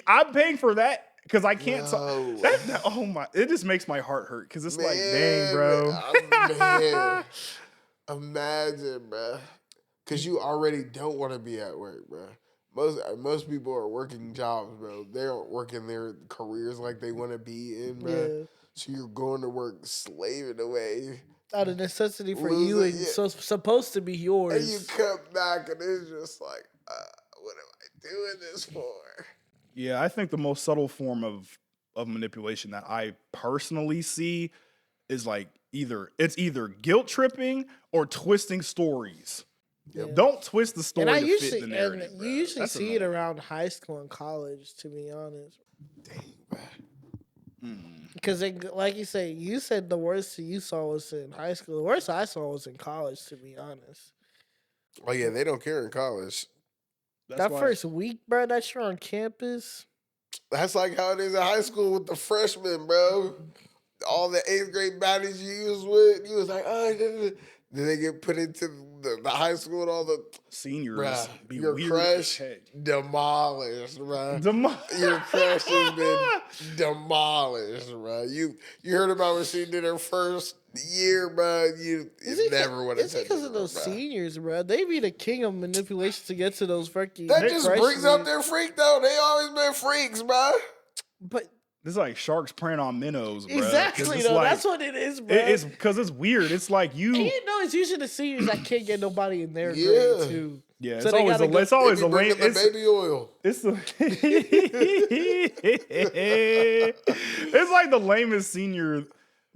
I'm paying for that because I can't. Oh my! It just makes my heart hurt because it's like, dang, bro. Man, imagine, bro. Because you already don't want to be at work, bro. Most people are working jobs, bro. They aren't working their careers like they want to be in, bro. Yeah. So you're going to work slaving away. Out of necessity for you and so supposed to be yours. And you come back and it's just like, what am I doing this for? Yeah, I think the most subtle form of manipulation that I personally see is like either guilt tripping or twisting stories. Yeah. Don't twist the story to fit the narrative. You usually see it around high school and college, to be honest. Dang, bro. Because, like you said the worst you saw was in high school. The worst I saw was in college, to be honest. Oh, yeah, they don't care in college. First week, bro, that you're on campus. That's like how it is in high school with the freshmen, bro. All the 8th grade baddies you was with, you was like, oh, then they get put into the high school and all the seniors. Bruh, be your weird crush demolished, bro. Your crush has been demolished, bro. You heard about when she did her first year, bro. You never would have said. It's because of those seniors, bro. They be the king of manipulation to get to those fucking. That just brings up their freak, though. They always been freaks, bro. But. This is like sharks preying on minnows, bro. Exactly, though. Like, that's what it is, bro. It's because it's weird. It's like you. And you know, it's usually the seniors that can't get nobody in their grade, too. Yeah, so it's always a lame. It's baby oil. It's like the lamest senior,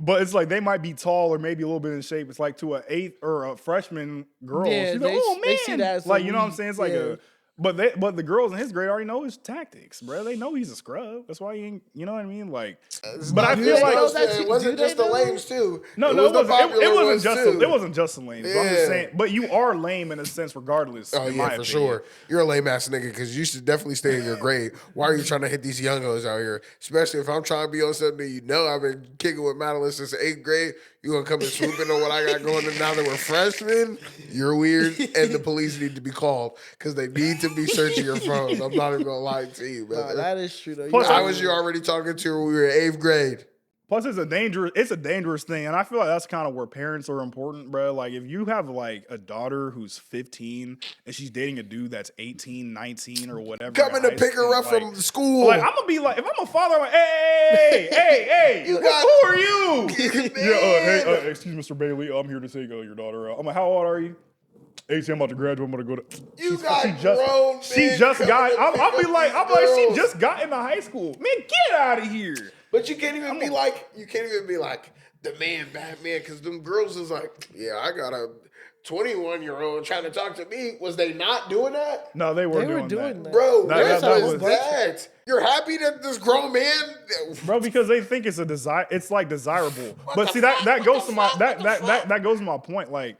but it's like they might be tall or maybe a little bit in shape. It's like to an 8th or a freshman girl. Yeah, she's like, oh man, they see that like you know what I'm saying? It's like a. But the girls in his grade already know his tactics, bro. They know he's a scrub. That's why he ain't, you know what I mean? Like, but I feel like it wasn't just the lames too. No, it wasn't just the lames. Yeah. I'm just saying, but you are lame in a sense, regardless. Oh yeah, for sure. You're a lame ass nigga because you should definitely stay in your grade. Why are you trying to hit these youngos out here? Especially if I'm trying to be on something you know I've been kicking with Madeline since 8th grade. You gonna come and swooping on what I got going on now that we're freshmen? You're weird, and the police need to be called because they need to be searching your phone. I'm not even gonna lie to you, man. No, that is true though. Plus, I was you already talking to her when we were in 8th grade. Plus, it's a dangerous thing, and I feel like that's kind of where parents are important, bro. Like, if you have like a daughter who's 15 and she's dating a dude that's 18, 19, or whatever, coming to pick her up from school, like I'm gonna be like, if I'm a father, I'm like, hey, who are you? Hey, excuse me, Mr. Bailey, I'm here to take your daughter out. I'm like, how old are you? 18, I'm about to graduate. I'm gonna go to. She just got. I'll be like, she just got into high school. Man, get out of here. But you can't even be like, the man Batman, because them girls is like, yeah, I got a 21-year-old trying to talk to me. Was they not doing that? No, they were They were doing doing that. that. Bro, That what was- was that? You're happy that this grown man... Bro, because they think it's a desire. It's like desirable. What But the see, fuck? that What goes the to my fuck? that What the that, fuck? that that goes to my point. Like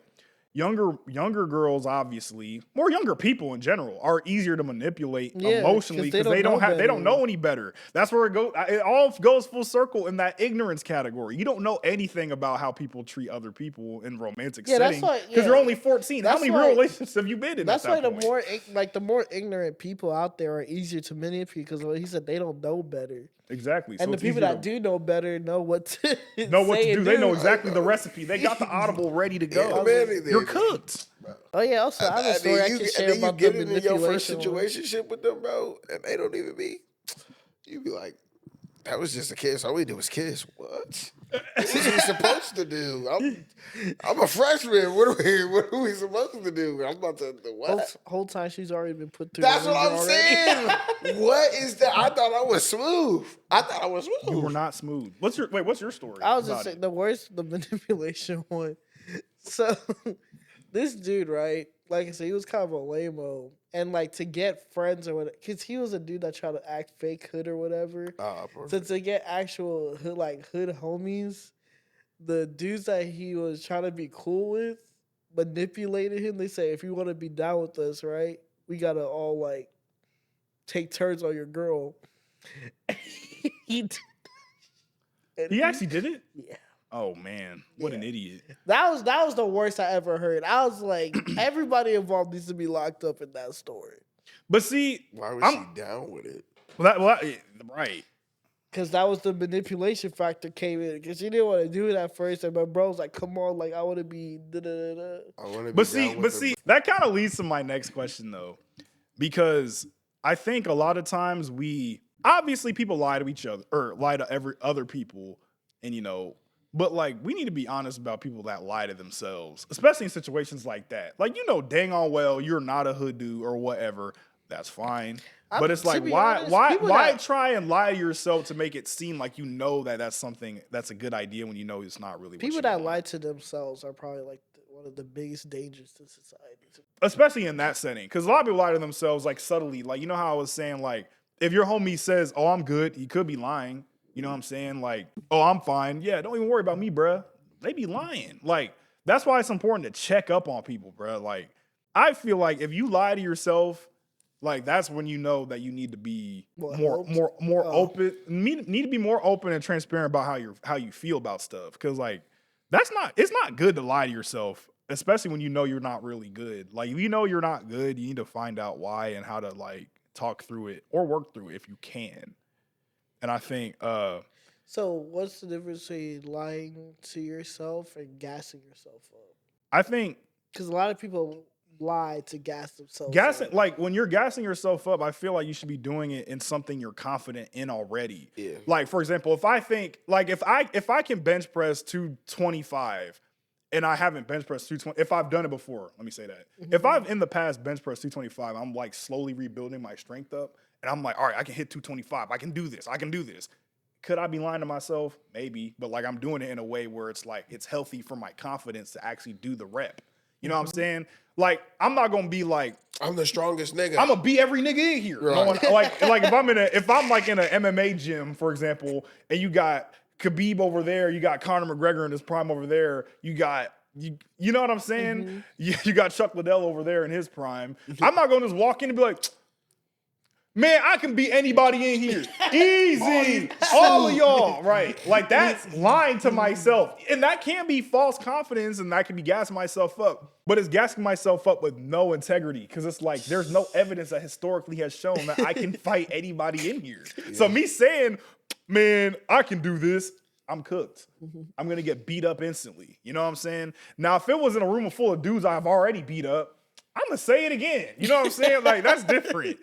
younger girls, obviously, more younger people in general are easier to manipulate Yeah, emotionally 'cause because they don't know they don't better. know any better. That's where it goes. It all goes full circle in that ignorance category. You don't know anything about how people treat other people in romantic Yeah, that's settings why- because yeah. you're only 14. How That's many why- real relationships have you been in? That's at why that the point? more ignorant people out there are easier to manipulate because he said they don't know better, Exactly. and So the it's people easier that do know better know what to know what say to do. and They know exactly the recipe. They got the audible ready to go. Yeah, man, You're cooked. Oh yeah, also I have a story I can share and then you about the get into your first manipulation. one. situationship with them, bro, and they don't even be. You be like, that was just a kiss. All we did was kiss. What? What was we supposed to do? I'm a freshman. What are we supposed to do? I'm about to what? Whole time she's already been put through. That's the what ringer I'm already. saying. What is that? I thought I was smooth. You were not smooth. What's your story? I was about just saying it? the manipulation one. So this dude, right? Like I said, he was kind of a lame-o. And like to get friends or whatever, because he was a dude that tried to act fake hood or whatever. So to get actual hood homies, the dudes that he was trying to be cool with manipulated him. They say, if you want to be down with us, right, we gotta all like take turns on your girl. he did that. And He actually did it? yeah. Oh man, what an Yeah. idiot. That was the worst I ever heard. I was like, everybody involved needs to be locked up in that story. But see, Why was I'm- she down with it? right. Because that was the manipulation factor came in. Because she didn't want to do it at first. And my bro was like, come on, like, I want to be da-da-da-da. I want to be But down with see, that kind of leads to my next question though. Because I think a lot of times obviously people lie to each other or lie to other people and but like we need to be honest about people that lie to themselves, especially in situations like that. Like dang on well you're not a hood dude or whatever. That's fine. But it's To like be why honest, people why that- try and lie to yourself to make it seem like that's something that's a good idea when it's not really what People you that want. lie to themselves are probably like one of the biggest dangers to society. Especially in that setting, because a lot of people lie to themselves like subtly. Like how I was saying, like if your homie says, "Oh, I'm good," he could be lying. You know what I'm saying? Like, "Oh, I'm fine." Yeah, don't even worry about me, bruh. They be lying. Like that's why it's important to check up on people, bruh. Like I feel like if you lie to yourself, like that's when you know that you need to be more open. Need to be more open and transparent about how you feel about stuff. Because like it's not good to lie to yourself. Especially when you're not really good. Like, if you're not good, you need to find out why and how to, like, talk through it or work through it if you can. And I think... So what's the difference between lying to yourself and gassing yourself up? I think... Because a lot of people lie to gas themselves Gassing, up. like, when you're gassing yourself up, I feel like you should be doing it in something you're confident in already. Yeah. Like, for example, if I think... Like, if I can bench press 225... And I haven't bench pressed 220. If I've done it before, let me say that. If I've in the past bench pressed 225, I'm like slowly rebuilding my strength up. And I'm like, all right, I can hit 225. I can do this. Could I be lying to myself? Maybe. But like I'm doing it in a way where it's like it's healthy for my confidence to actually do the rep. You know what I'm saying? Like, I'm not gonna be like I'm the strongest nigga. I'm gonna beat every nigga in here. Right. No one, like if I'm like in an MMA gym, for example, and you got Khabib over there, you got Conor McGregor in his prime over there, you know what I'm saying? You got Chuck Liddell over there in his prime. I'm not gonna just walk in and be like, man, I can beat anybody in here. Easy. All of y'all. Right. Like that's lying to myself. And that can be false confidence and that can be gassing myself up. But it's gassing myself up with no integrity. Because it's like there's no evidence that historically has shown that I can fight anybody in here. So me saying, man, I can do this, I'm cooked. I'm gonna get beat up instantly. You know what I'm saying? Now, if it was in a room full of dudes I've already beat up, I'm gonna say it again. You know what I'm saying? Like that's different.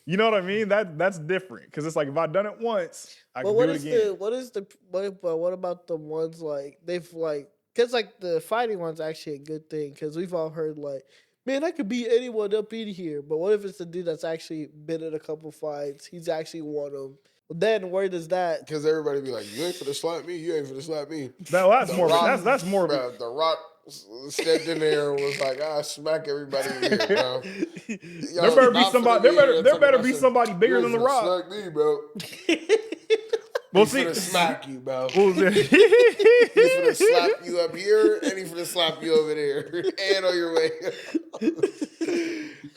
You know what I mean? That's different. Cause it's like if I've done it once, I can do it again. But what about the ones like they've like because like the fighting one's actually a good thing because we've all heard like, man, I could beat anyone up in here. But what if it's the dude that's actually been in a couple fights? He's actually won them. Then where does that? Because everybody be like, you ain't finna slap me. You ain't finna slap me. That's The more. Rock, That's more. Bro, the Rock stepped in there and was like, I smack everybody in here, bro. There better be somebody. There better be somebody bigger than the Rock. Smack me, bro. We'll He's see. finna smack you, bro. We'll He's finna slap you up here, and he's finna slap you over there, and on your way.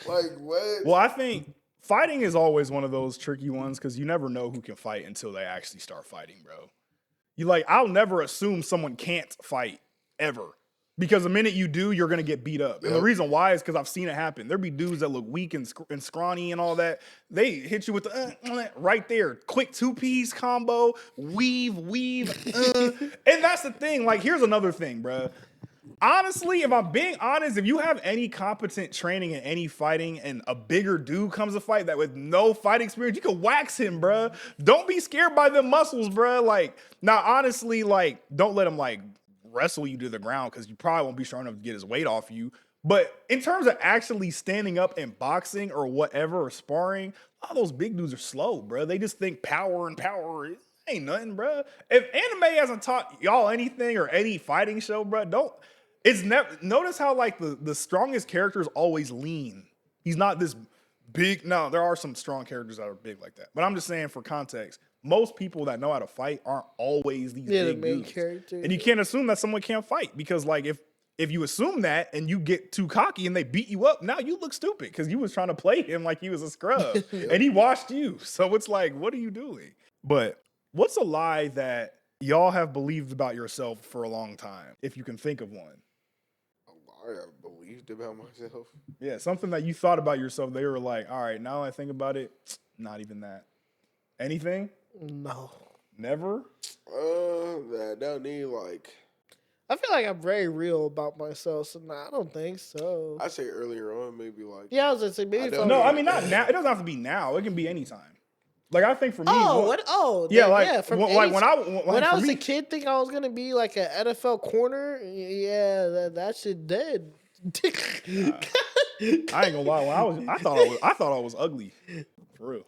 Like what? Well, I think fighting is always one of those tricky ones because you never know who can fight until they actually start fighting, bro. I'll never assume someone can't fight ever. Because the minute you do, you're going to get beat up. And the reason why is because I've seen it happen. There be dudes that look weak and scrawny and all that. They hit you with the right there. Quick two-piece combo, weave. And that's the thing. Like, here's another thing, bro. Honestly, if I'm being honest, if you have any competent training in any fighting and a bigger dude comes to fight that with no fight experience, you can wax him, bro. Don't be scared by them muscles, bro. Like, now, honestly, like, don't let him, like, wrestle you to the ground because you probably won't be strong enough to get his weight off you. But in terms of actually standing up and boxing or whatever or sparring, all those big dudes are slow, bro. They just think power ain't nothing, bro. If anime hasn't taught y'all anything or any fighting show, bro, notice how like the strongest character is always lean. He's not this big. No, there are some strong characters that are big like that. But I'm just saying for context, most people that know how to fight aren't always these big dudes. Characters. And you can't assume that someone can't fight because like if you assume that and you get too cocky and they beat you up, now you look stupid because you was trying to play him like he was a scrub and he washed you. So it's like, what are you doing? But what's a lie that y'all have believed about yourself for a long time, if you can think of one? A lie I believed about myself? Yeah, something that you thought about yourself. They were like, all right, now I think about it, not even that. Anything? No. Never? That don't need like. I feel like I'm very real about myself, so I don't think so. I say earlier on, maybe like. Yeah, I was gonna say maybe. No, I mean not now. It doesn't have to be now. It can be anytime. Like I think for me. Yeah, like yeah, from like when I was a kid, think I was gonna be like an NFL corner. Yeah, that shit dead. I ain't gonna lie. I thought I was ugly. For real.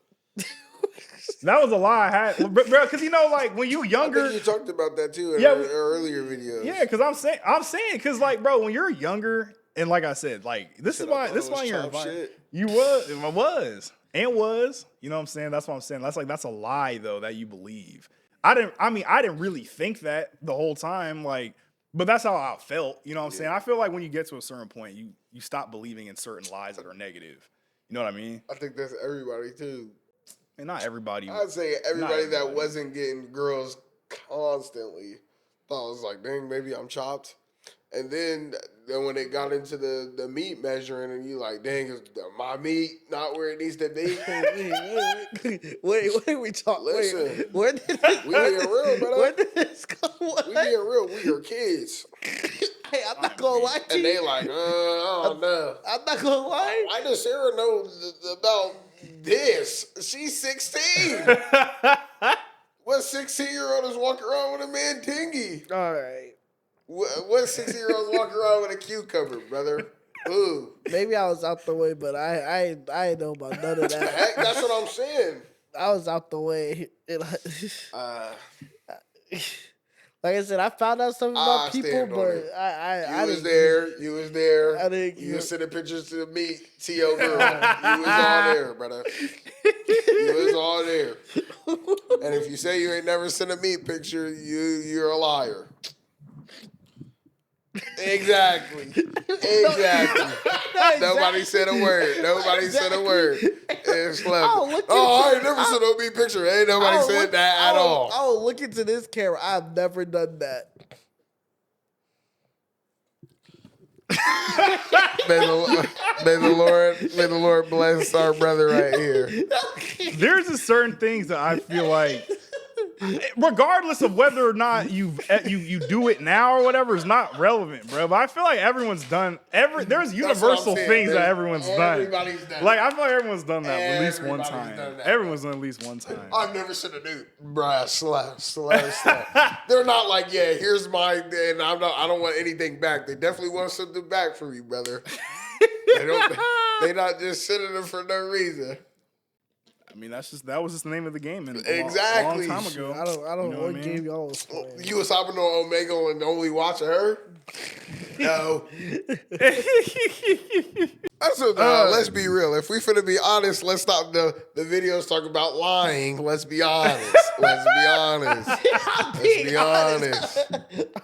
That was a lie I had, bro. Because like when you younger, I think you talked about that too in earlier videos. Yeah, because I'm saying, because like, bro, when you're younger, and like I said, like this is why you're invited. You was, you know what I'm saying? That's what I'm saying. That's a lie though that you believe. I didn't really think that the whole time, like, but that's how I felt. You know what I'm saying? I feel like when you get to a certain point, you stop believing in certain lies that are negative. You know what I mean? I think that's everybody too. And not everybody. I'd say everybody that wasn't getting girls constantly thought it was like, dang, maybe I'm chopped. And then when it got into the meat measuring, and you like, dang, is my meat not where it needs to be? Wait, we talk. Listen, where did we being real, brother. Where did this go? We being real. We your kids. Hey, I'm not gonna lie to you. And they like, I don't know. I'm not gonna lie. Why does Sarah know about this? She's 16. What 16-year-old is walking around with a man tingy? All right. What 16-year-old is walking around with a cucumber, brother? Ooh. Maybe I was out the way, but I ain't know about none of that. Heck, that's what I'm saying. I was out the way. Like I said, I found out something about people, but I was there. You was there. You was sending pictures to me, to your girl. You was all there, brother. You was all there. And if you say you ain't never sent a meat picture, you're a liar. Exactly. Nobody said a word. Said a word. I ain't never sent a meat picture. Ain't nobody said that at all. Oh, look into this camera. I've never done that. May the Lord bless our brother right here. There's just certain things that I feel like, regardless of whether or not you do it now or whatever, is not relevant, bro. But I feel like everyone's done there's universal things that everyone's done. Everybody's done. Like I feel like everyone's done that at least one time. Everyone's done at least one time. I've never seen a dude, bruh, slap. They're not like, yeah, here's my, and I don't want anything back. They definitely want something back from you, brother. They not just sending them for no reason. I mean, that was just the name of the game, and Exactly. a long time ago. I don't know what what game y'all was playing. You was hopping on Omegle and only watching her? No. Let's be real. If we finna be honest, let's stop the videos talking about lying. Let's be honest. Let's be honest. Let's be honest.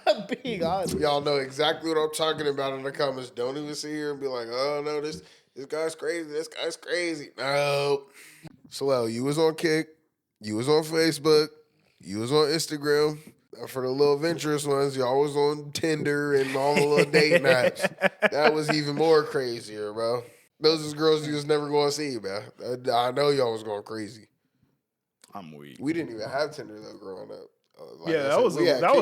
I'm being honest. Y'all know exactly what I'm talking about in the comments. Don't even sit here and be like, oh no, this guy's crazy. This guy's crazy. No. So, you was on Kick. You was on Facebook. You was on Instagram. For the little adventurous ones, y'all was on Tinder and all the little dating apps. That was even more crazier, bro. Those is girls you was never going to see, man. I know y'all was going crazy. I'm weak. We didn't even have Tinder though growing up. That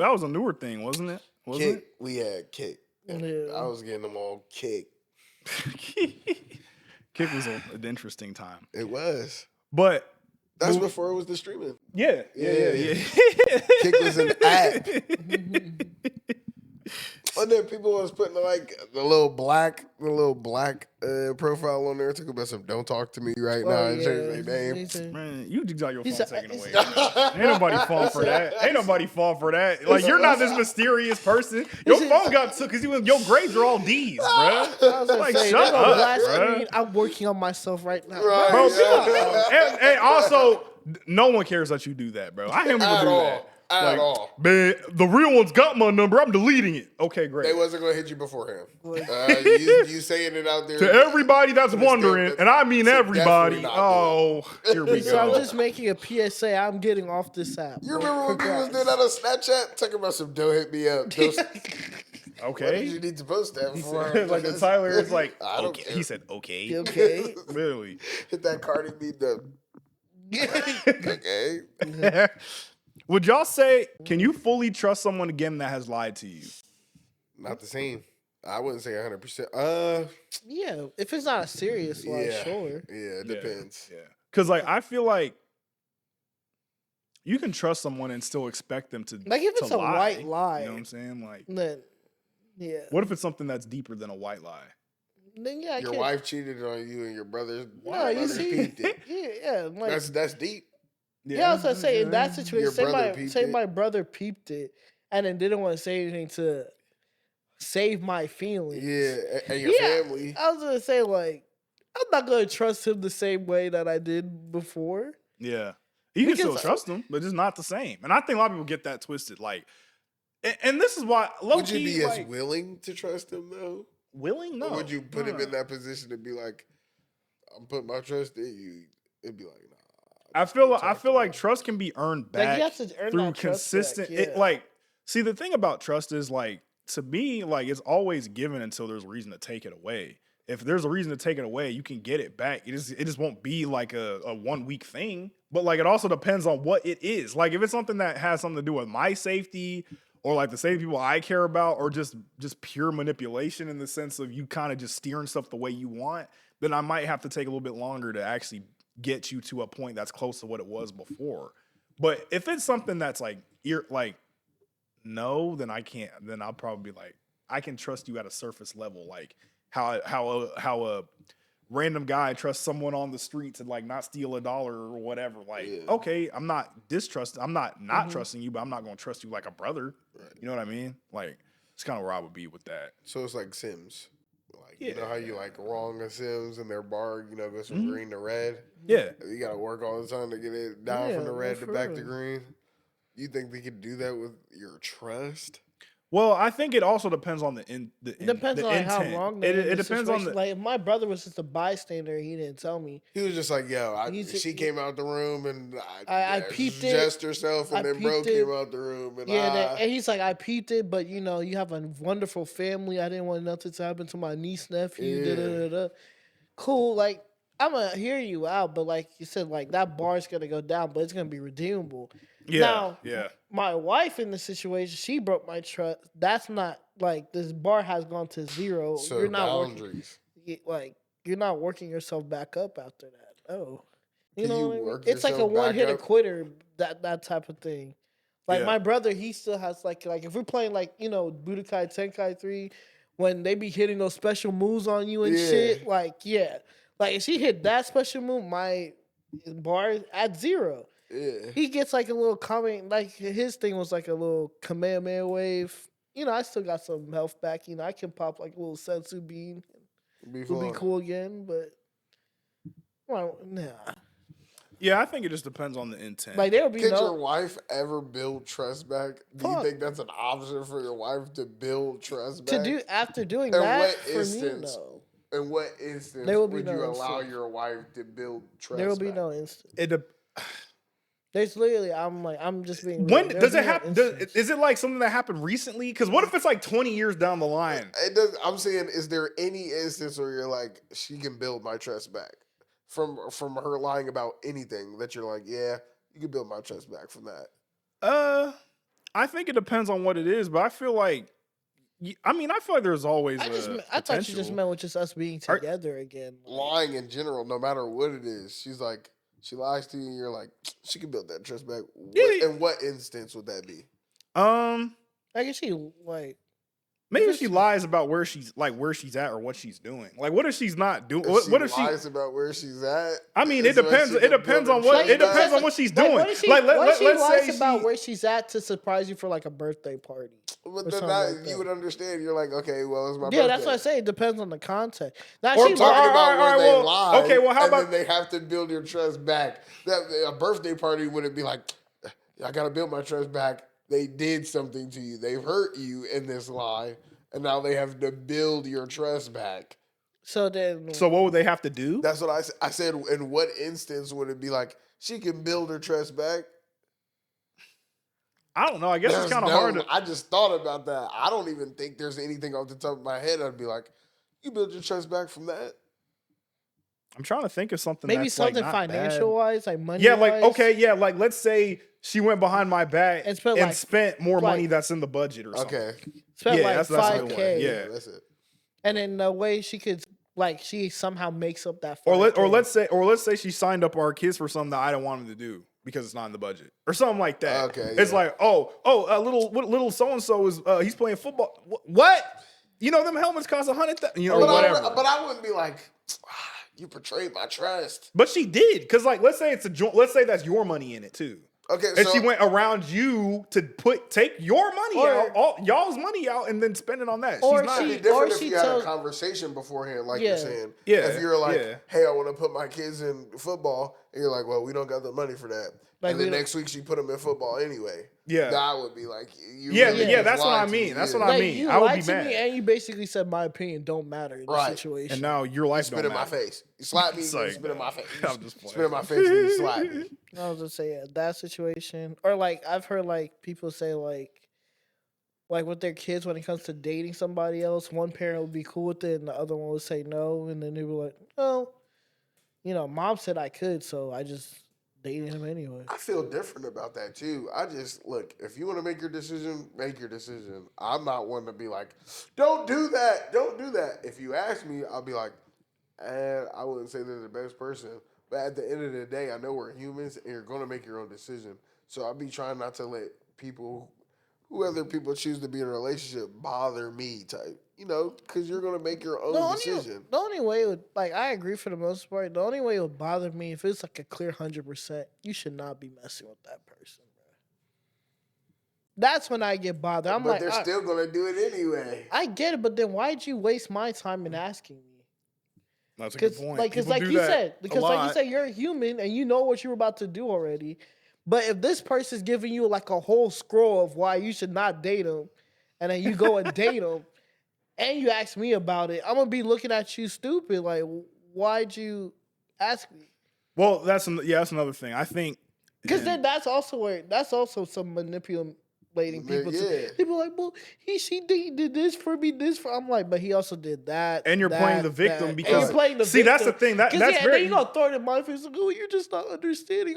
was a newer thing, wasn't it? Kick. We had Kick. Yeah. I was getting them on Kick. Kick was an interesting time. It was. But that's before it was the streaming. Yeah. Kick was an app. And then people was putting like the little black profile on there. Talking about some "Don't talk to me right now" and change their name. Man, you just got your phone taken away. Ain't nobody fall for that. Ain't nobody fall for that. Like, you're not this mysterious person. Your phone got took because your grades are all D's, bro. I was Like, say, shut up, bro. I'm working on myself right now. Right. Bro, and also, no one cares that you do that, bro. I hear people do that. At all. Man, the real one's got my number. I'm deleting it. Okay, great. They wasn't going to hit you beforehand. You saying it out there. To everybody that's wondering, and I mean everybody. Here we So I'm go. just making a PSA. I'm getting off this app. You remember when people was doing that on Snapchat? Talking about some "Don't hit me up." Why did Okay. you need to post that before? Like the Tyler is like, I don't okay. care. He said, okay. Okay. Literally. Hit that Cardi B okay. Would y'all say, can you fully trust someone again that has lied to you? Not the same. I wouldn't say 100%. Yeah, if it's not a serious lie, Yeah. sure. Yeah, it depends. Yeah. Because, like, I feel like you can trust someone and still expect them to Like, if it's to a lie. white lie, You know what I'm saying? Like, then yeah. what if it's something that's deeper than a white lie? Then yeah, I Your can't. wife cheated on you and your brother's No, you brothers see, peeped it. yeah, like That's deep. yeah. I was gonna say in that situation, Your brother peeped it. my brother peeped it and then didn't want to say anything to save my feelings. Yeah, and your family. I was gonna say like I'm not gonna trust him the same way that I did before. Yeah. You can still Because- trust them, but it's not the same. And I think a lot of people get that twisted. Like, and this is why Would you low-key, be like, as willing to trust him though? willing? No. Or would you put him No. in that position to be like, I'm putting my trust in you? It'd be like, nah. I feel like trust can be earned back Like you have to earn through that trust consistent. back, See, the thing about trust is like, to me, like, it's always given until there's a reason to take it away. If there's a reason to take it away, you can get it back. It just won't be like a 1 week thing. But like, it also depends on what it is. Like, if it's something that has something to do with my safety or like the safety people I care about, or just pure manipulation in the sense of you kind of just steering stuff the way you want, then I might have to take a little bit longer to actually get you to a point that's close to what it was before. But if it's something that's like no, then I can't. Then I'll probably be like, I can trust you at a surface level, like how a random guy trusts someone on the street to like not steal $1 or whatever. Like, okay, I'm not trusting you, but I'm not going to trust you like a brother. Right. You know what I mean? Like, it's kind of where I would be with that. So it's like Sims. Like, you know how you like wrong a Sims and their bar, goes from green to red? Yeah. You got to work all the time to get it down from the red to back to green. You think they could do that with your trust? Well, I think it also depends on the Depends on how intent. wrong It depends on the like if my brother was just a bystander, he didn't tell me. He was just like, she came out the room and I peeped it. Just herself, and then bro came out the room and and he's like, I peeped it, but you have a wonderful family. I didn't want nothing to happen to my niece, nephew. Cool, like I'm gonna hear you out, but like you said, like that bar's gonna go down, but it's gonna be redeemable. Now, my wife in the situation, she broke my trust. That's not like this bar has gone to zero. So you're not boundaries. You're not working yourself back up after that. Oh, you Can know, you what I mean? work It's like a yourself back one-hitter up? quitter. That type of thing. Like my brother, he still has like if we're playing like Budokai Tenkai 3, when they be hitting those special moves on you and shit. Like if she hit that special move, bar at 0. Yeah. He gets like a little comment, like his thing was like a little Kamehameha wave. I still got some health back. I can pop like a little sensu bean. Be It'll be fun. cool again, but well, nah. Yeah, I think it just depends on the intent. Like there'll be Could your no wife ever build trust back? Do you Fuck. think that's an option for your wife to build trust to back? do after doing In that what for me. instance? No, In what instance There will be would no you allow instance. your wife to build trust? there will be back? no instant. It de- There's literally, I'm just being. when real. does There'll it be no happen? instance. Is it like something that happened recently? Because what if it's like 20 years down the line? It does, I'm saying, is there any instance where you're like, she can build my trust back from her lying about anything that you're like, yeah, you can build my trust back from that? I think it depends on what it is, but I feel like, I feel like there's always. I thought you just meant with just us being together again. Lying in general, no matter what it is, she's like, she lies to you, and you're like, she can build that trust back. Yeah. In what instance would that be? I guess she like. Maybe she lies about where she's at or what she's doing. Like, what if she's not doing? What if she lies about where she's at? It depends. It depends on what. It depends on what she's doing. What if she, like, what if she let's lies say about where she's at to surprise you for like a birthday party? But or then something that, like that. you would understand. You're like, okay, well, it's my Yeah, birthday. that's what I say. It depends on the content. Now, Or she I'm talking about all right, where they well, lie. okay, well, how and about- then they have to build your trust back? That a birthday party wouldn't be like, I gotta build my trust back. They did something to you. They've hurt you in this lie, and now they have to build your trust back. So then, So what would they have to do? That's what I said. In what instance would it be like she can build her trust back? I don't know. I guess it's kind of hard to. I just thought about that. I don't even think there's anything off the top of my head. I'd be like, you build your trust back from that. I'm trying to think of something. maybe that's something like not financial bad. wise, like money. Yeah, like okay, yeah, like let's say she went behind my back And and spent, spent, like- more like- money that's in the budget or something. Okay, spent yeah, like that's a good one. $5K. Yeah. that's it. And then the way she could, like, she somehow makes up that. Or 5K. let's say she signed up our kids for something that I don't want them to do because it's not in the budget or something like that. Okay, it's yeah. like little so and so is he's playing football. What? Them helmets cost $100,000. Or whatever. But I wouldn't be like, you betrayed my trust. But she did because like let's say let's say that's your money in it too. Okay, And so she went around you to take your money Or- out, y'all's money out, and then spend it on that. Or She's not. it'd she- be different or if she you had a tells- conversation beforehand, like Yeah. you're saying. Yeah, If you're like, yeah. hey, I want to put my kids in football, and you're like, well, we don't got the money for that. Like, and then we don't- next week she put them in football anyway. Yeah. That would be like, you Yeah, really yeah, just that's what lied I to mean. me. That's Yeah. what I Like, mean. you I would lied be to mad. me, and you basically said my opinion don't matter in Right. this situation. And now your life Spit don't in my matter. face. You slap me, It's you like, spit in my face. I'm just Spit playing. in my face and you slap me. I was just saying, yeah, that situation, or like I've heard like people say like with their kids when it comes to dating somebody else, one parent would be cool with it and the other one would say no, and then they were like, "No, mom said I could, so I just dated him anyway." I feel different about that too. I just look, if you want to make your decision, make your decision. I'm not one to be like, don't do that, don't do that. If you ask me, I'll be like, I wouldn't say they're the best person. But at the end of the day, I know we're humans and you're gonna make your own decision. So I'll be trying not to let people, who other people choose to be in a relationship, bother me type. Because you're gonna make your own decision. The only way it would, like, I agree for the most part. The only way it would bother me if it's like a clear 100%, you should not be messing with that person, bro. That's when I get bothered. I'm but like, they're still gonna do it anyway. I get it, but then why'd you waste my time in asking me? That's a good Because, point. like, People do you that said, a lot. you're a human and you know what you're about to do already. But if this person's giving you like a whole scroll of why you should not date them, and then you go and date them, and you ask me about it, I'm gonna be looking at you stupid. Like, why'd you ask me? Well, that's another thing. I think Because then that's also some manipulating people. Yeah. People are like, well, she did this for me, I'm like, but he also did that. And you're playing the victim and because- you're playing the See, that's the victim. thing. That's And very- then you gonna throw it in my face like, oh, you're just not understanding.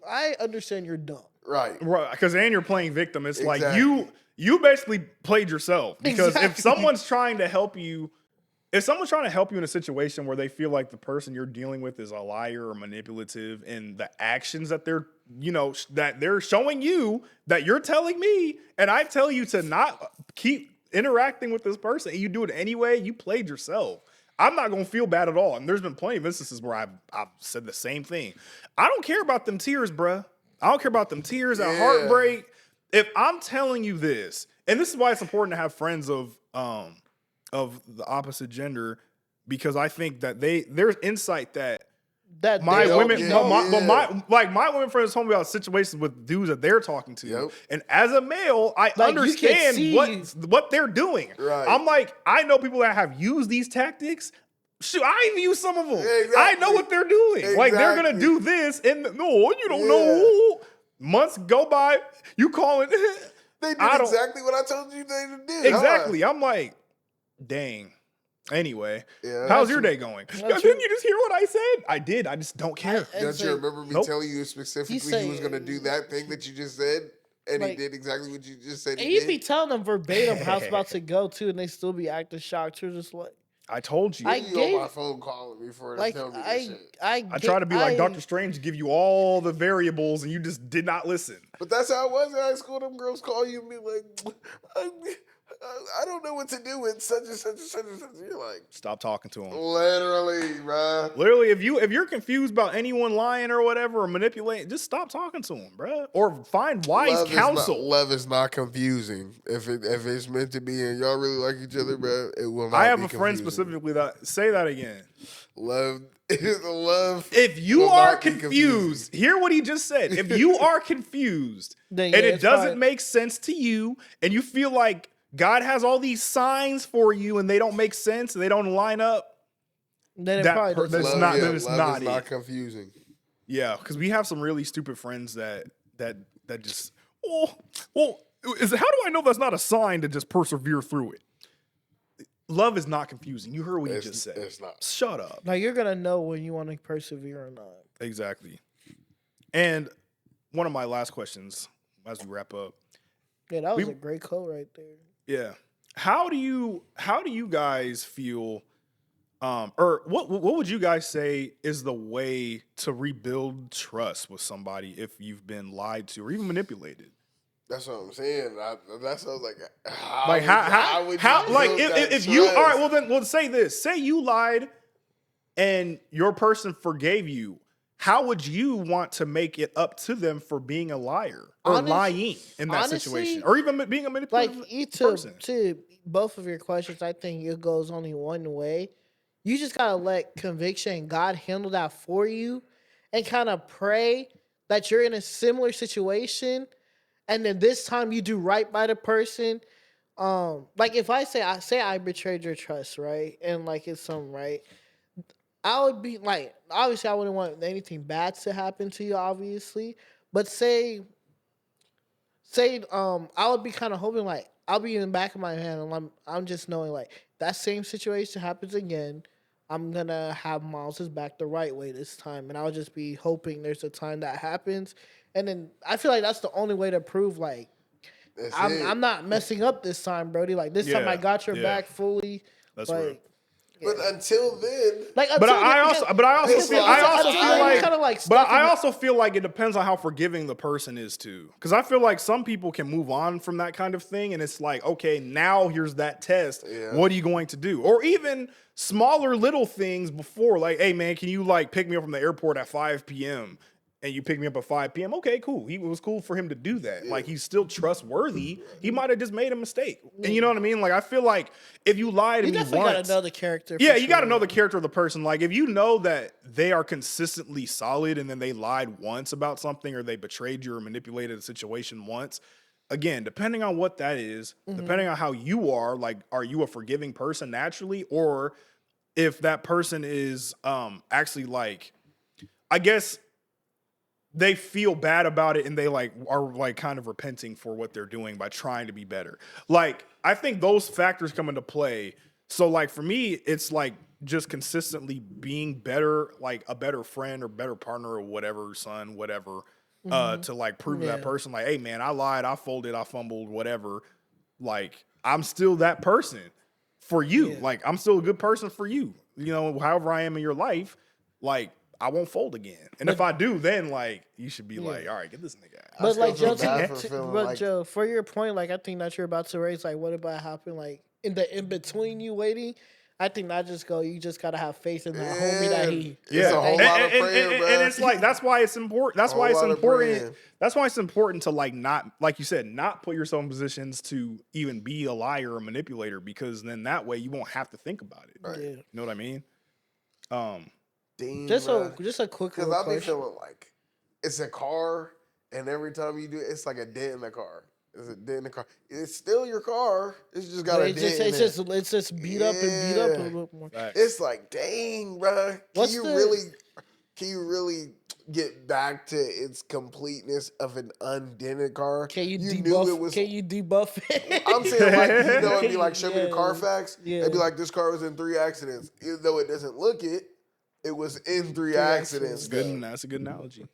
I understand you're dumb. Right. Right, because and you're playing victim. It's like Exactly. you basically played yourself because if Exactly. someone's trying to help you in a situation where they feel like the person you're dealing with is a liar or manipulative, and the actions that they're that they're showing you that you're telling me, and I tell you to not keep interacting with this person, and you do it anyway, you played yourself. I'm not gonna feel bad at all. And there's been plenty of instances where I've said the same thing. I don't care about them tears, bruh. I don't care about them tears and heartbreak. If I'm telling you this, and this is why it's important to have friends of the opposite gender, because I think that there's insight that my women, my women friends told me about situations with dudes that they're talking to, and as a male, I understand what they're doing. Right. I'm like, I know people that have used these tactics. Shoot, I even use some of them. Exactly. I know what they're doing. Exactly. Like they're gonna do this, and no, you don't know. Months go by, you calling. They did exactly what I told you they did. Exactly. Huh? I'm like, dang. Anyway, how's your day going? Didn't you just hear what I said? I did. I just don't care. Don't you remember me telling you specifically he was going to do that thing that you just said? And he did exactly what you just said. And you be telling them verbatim how it's about to go, too, and they still be acting shocked. You're just like, I told you. You on my phone calling me for it. Tell me this shit. I try to be like Dr. Strange, give you all the variables, and you just did not listen. But that's how it was in high school. Them girls call you and be like, I don't know what to do with such and such and such and such. You're like, stop talking to them. Literally, bro. Literally, if you're confused about anyone lying or whatever or manipulating, just stop talking to them, bro. Or find wise counsel. Love is not confusing. If it's meant to be and y'all really like each other, bro, it will not. I have be a friend specifically that say that again. Love is love. If you are confused, hear what he just said. If you are confused and it doesn't make sense to you, and you feel like God has all these signs for you and they don't make sense and they don't line up, then it's not confusing. Yeah, because we have some really stupid friends that just how do I know that's not a sign to just persevere through it? Love is not confusing. You heard what he just said. It's not. Shut up. Now you're gonna know when you want to persevere or not. Exactly. And one of my last questions as we wrap up. Yeah, that was a great quote right there. Yeah. How do you guys feel, or what would you guys say is the way to rebuild trust with somebody if you've been lied to or even manipulated? That's what I'm saying. That's what I was like. How would you like if you all right? Well, then say this. Say you lied, and your person forgave you. How would you want to make it up to them for being a liar or lying in that situation, or even being a manipulative person? To both of your questions, I think it goes only one way. You just gotta let conviction and God handle that for you, and kind of pray that you're in a similar situation, and then this time you do right by the person. Like if I say I betrayed your trust, right, and like it's something, right. I would be like, obviously, I wouldn't want anything bad to happen to you, obviously. But say, I would be kind of hoping, like, I'll be in the back of my hand, and I'm just knowing, like, that same situation happens again, I'm gonna have Myles' back the right way this time, and I'll just be hoping there's a time that happens, and then I feel like that's the only way to prove, like, I'm not messing up this time, Brody. Like this time, I got your back fully. That's right. But until then, I also feel like it depends on how forgiving the person is too. Because I feel like some people can move on from that kind of thing, and it's like, okay, now here's that test. Yeah. What are you going to do? Or even smaller little things before, like, hey man, can you like pick me up from the airport at 5 p.m. and you pick me up at 5 p.m. Okay, cool. It was cool for him to do that. Yeah. Like, he's still trustworthy. He might have just made a mistake. And you know what I mean? Like, I feel like if you lie to me once... You definitely got to know the character. Yeah, you got to know the character of the person. Like, if you know that they are consistently solid and then they lied once about something or they betrayed you or manipulated a situation once, again, depending on what that is, depending on how you are, like, are you a forgiving person naturally? Or if that person is actually, like, I guess... they feel bad about it and they like are like kind of repenting for what they're doing by trying to be better. Like, I think those factors come into play. So like for me, it's like just consistently being better, like a better friend or better partner or whatever, son, whatever, to like prove to that person like, hey man, I lied, I folded, I fumbled, whatever. Like, I'm still that person for you. Yeah. Like, I'm still a good person for you. You know, however I am in your life, like, I won't fold again. And if I do, then, like, you should be like, all right, get this nigga out. But, like, Joe, for your point, like, I think that you're about to raise, like, what about happen, like, in between you waiting? I think that just go. You just gotta have faith in that homie that he. It's a whole lot of praying, bro. And it's like that's why it's important. That's why it's important. That's why it's important to like not, like you said, not put yourself in positions to even be a liar or manipulator, because then that way you won't have to think about it. Right. Yeah. You know what I mean? Damn, Just bro. a quick Because I be question. feeling like it's a car, and every time you do it, it's like a dent in the car. It's a dent in the car. It's still your car. It's just got a dent in it. It's just beat up and beat up a little more. It's like, dang, bro. Can you really get back to its completeness of an undented car? Can you knew debuff? it was, Can you debuff it? I'm saying, like, it'd be like, show me the Yeah. Carfax. Yeah. It'd be like, this car was in 3 accidents. Even though it doesn't look it, it was in 3 accidents. That's a good analogy.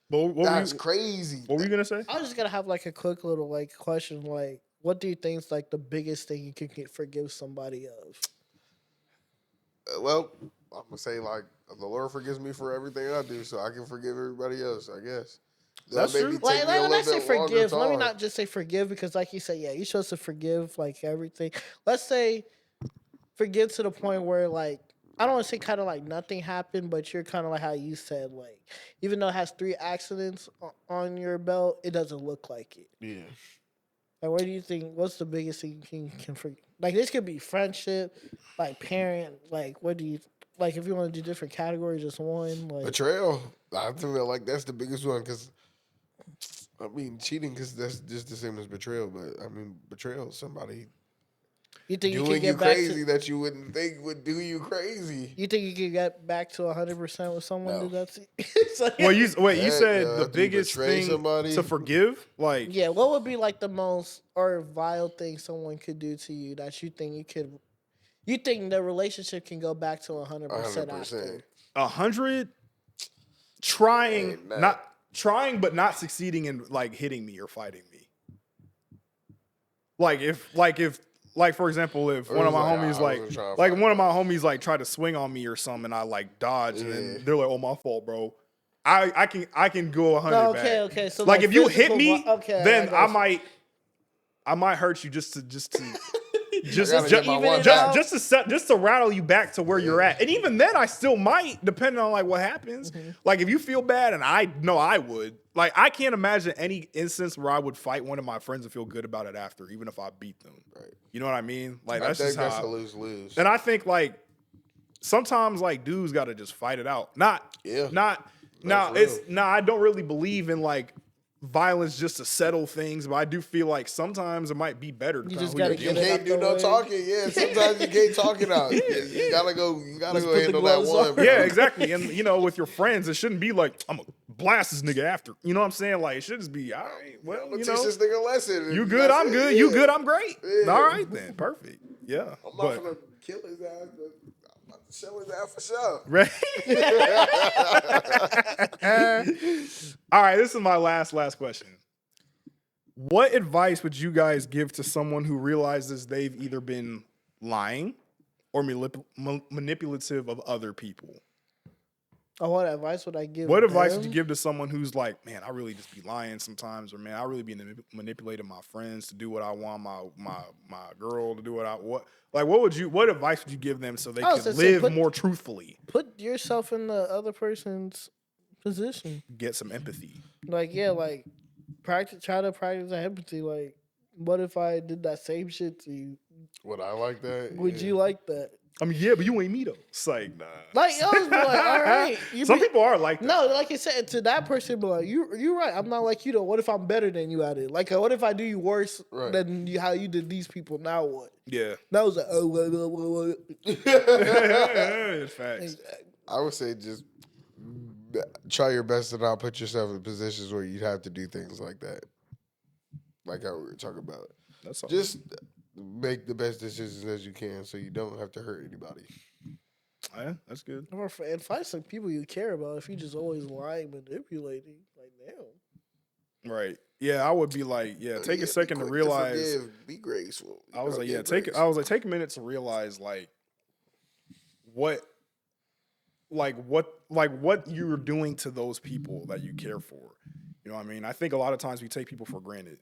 But That's crazy. What were you gonna say? I was just gonna have like a quick little like question, like, what do you think is like the biggest thing you can forgive somebody of? Well, I'm gonna say, like, the Lord forgives me for everything I do, so I can forgive everybody else, I guess. That's true. Like, when I say forgive, let me not just say forgive, because like you said, yeah, you're supposed to forgive like everything. Let's say forgive to the point where, like, I don't want to say kind of like nothing happened, but you're kind of like how you said, like, even though it has 3 accidents on your belt, it doesn't look like it. Yeah. Like, what do you think? What's the biggest thing you can forgive? Like, this could be friendship, like parent. Like, what do you like? If you want to do different categories, just one. Like Betrayal. I feel like that's the biggest one, because I mean, cheating, because that's just the same as betrayal. But I mean, betrayal is somebody you think you doing can get you back crazy to, that you wouldn't think would do you crazy. you think you can get back to 100% with someone No. that that's so, Well, you Heck, said yo, the after you biggest betray thing somebody- to forgive, like yeah. What would be like the most or vile thing someone could do to you that you think you think the relationship can go back to 100% 100%. after? 100 trying, Hey, nah. not trying, but not succeeding in like hitting me or fighting me. Like if for example, if Or one of it's my like, homies I wasn't trying to like fight. one of my homies like tried to swing on me or something, and I like dodge, and Yeah. then they're like, "Oh, my fault, bro." I can go 100 No, back. okay. So like if you hit physical me, okay, then got I you. might hurt you just to gotta get my even one it back. out? just to rattle you back to where you're at. And even then I still might, depending on like what happens. Mm-hmm. Like if you feel bad, and I know I would, like I can't imagine any instance where I would fight one of my friends and feel good about it after, even if I beat them. Right. You know what I mean? Like I that's think just that's how a lose-lose. and I think like sometimes like dudes gotta just fight it out. I don't really believe in like violence just to settle things, but I do feel like sometimes it might be better. You just gotta gotta You get it can't out do the no way. talking. Yeah, sometimes you can't talk it out. You gotta go Let's put the handle that gloves one. on. Bro. Yeah, exactly. And you know, with your friends, it shouldn't be like I'm gonna blast this nigga after. You know what I'm saying? Like it should just be all right. Well, I'm gonna you teach know, this nigga a lesson. you good, I'm good. You good, I'm great. Yeah. All right then, perfect. Yeah, I'm not but gonna kill his ass, but I'm about to show his ass for sure. right. All right, this is my last question. What advice would you guys give to someone who realizes they've either been lying or manipulative of other people? Oh, what advice would I give? What advice would them? you give to someone who's like, man, I really just be lying sometimes, or man, I really be manipulating my friends to do what I want, my girl to do what what advice would you give them so they I was can gonna say, live more truthfully, Put yourself in the other person's position. get some empathy? Like, yeah, like try to practice that empathy. Like, what if I did that same shit to you? Would I like that? Would you like that? I mean, yeah, but you ain't me though. It's like, nah. Like, I was like, all right. Some people are like that. No, like you said, to that person, but like, you're right. I'm not like you though. What if I'm better than you at it? Like, what if I do you worse Right. than how you did these people? Now what? Yeah. That was like, oh, what. It's facts. I would say just try your best to not put yourself in positions where you'd have to do things like that. Like how we were talking about. That's all. Just make the best decisions as you can so you don't have to hurt anybody. Yeah, that's good. And find some people you care about. If you just always lying, manipulating, like damn. Right. Yeah, I would be like, take a second to quick realize. forgive, be graceful. I was like, Take take a minute to realize like what you're doing to those people that you care for. You know what I mean? I think a lot of times we take people for granted.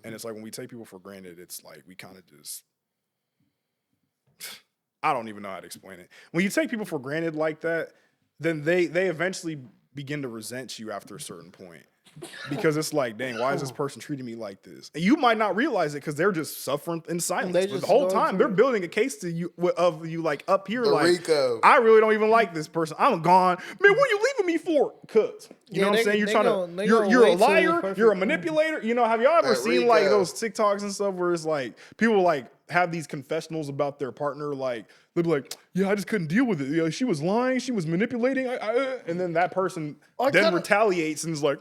And it's like when we take people for granted, it's like we kind of just I don't even know how to explain it. When you take people for granted like that, then they eventually begin to resent you after a certain point. Because it's like, dang, why is this person treating me like this? And you might not realize it because they're just suffering in silence. But the whole time they're building a case to you of you like up here, The like Rico. I really don't even like this person. I'm gone. Man, what are you leaving me for? Cause you know what I'm saying? You're trying to you're a liar, you're a manipulator. You know, have y'all ever seen like those TikToks and stuff where it's like people like have these confessionals about their partner, like they'll be like, yeah, I just couldn't deal with it. You know, she was lying, she was manipulating, and then that person then retaliates and is like,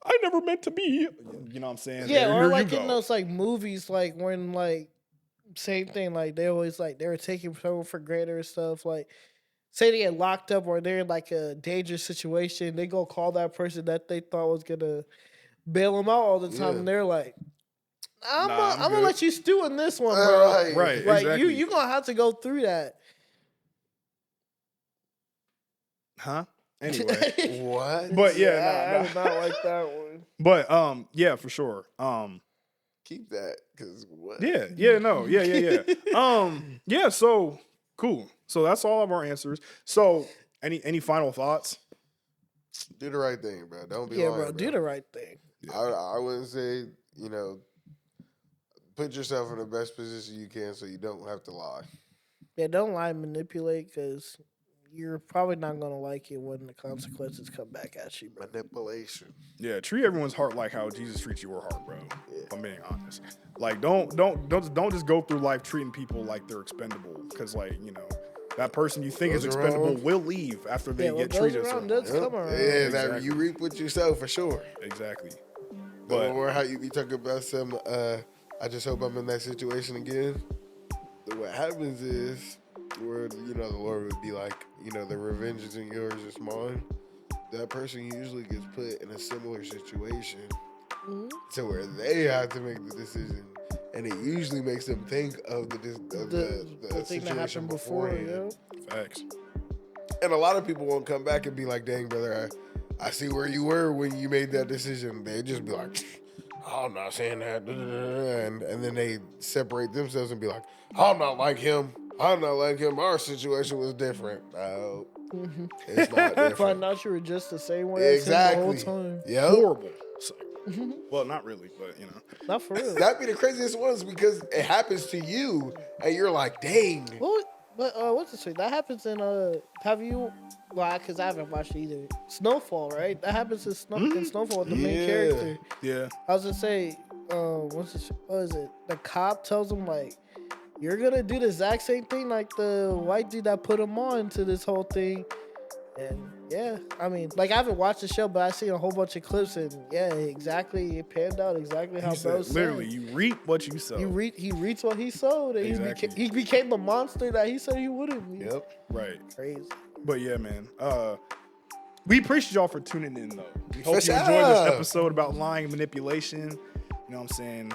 I never meant to be. You know what I'm saying? Yeah, or like in those like movies, like when like same thing, like they always like they were taking someone for granted or stuff. Like say they get locked up or they're in like a dangerous situation, they go call that person that they thought was gonna bail them out all the time, and they're like, I'm gonna let you stew in this one, bro. Right, like exactly. you gonna have to go through that. Huh? Anyway, what? But yeah, I did not like that one. But yeah, for sure. Keep that, cause what? Yeah. Yeah. So cool. So that's all of our answers. So any final thoughts? Do the right thing, bro. Don't be Yeah, lying, bro. Do the right thing. I wouldn't say, put yourself in the best position you can so you don't have to lie. Yeah, don't lie and manipulate because you're probably not gonna like it when the consequences come back at you, bro. Manipulation. Yeah, treat everyone's heart like how Jesus treats your heart, bro. If I'm being honest. Like don't just go through life treating people like they're expendable. Cause like, that person you think is expendable will leave after they get treated. Come around. Yeah, Exactly. you reap what you sow for sure. Exactly. Or how you be talking about some I just hope I'm in that situation again. What happens is where the Lord would be like, the revenge isn't yours, it's mine. That person usually gets put in a similar situation to where they have to make the decision, and it usually makes them think of the thing that happened before. Yeah. Facts. And a lot of people won't come back and be like, dang, brother, I see where you were when you made that decision. They just be like, oh, I'm not saying that. And then they separate themselves and be like, I'm not like him. Our situation was different. No, it's not different. Find out you were just the same way Exactly. as him the whole time. Yep. Horrible. Well, not really, but Not for real. That'd be the craziest ones because it happens to you and you're like, dang. Well, but what's this? That happens in have you? Well, because I haven't watched it either. Snowfall, right? That happens in Snowfall with the main character. Yeah. I was gonna say, what is it? The cop tells him like, you're gonna do the exact same thing like the white dude that put him on to this whole thing. And yeah, I mean, like I haven't watched the show, but I've seen a whole bunch of clips, and yeah, exactly, it panned out exactly how bro said. Literally, you reap what you sow. He reaps what he sowed, and Exactly. he became the monster that he said he wouldn't be. Yep. Right. Crazy. But yeah, man. We appreciate y'all for tuning in, though. We hope you enjoyed this episode about lying and manipulation. You know what I'm saying?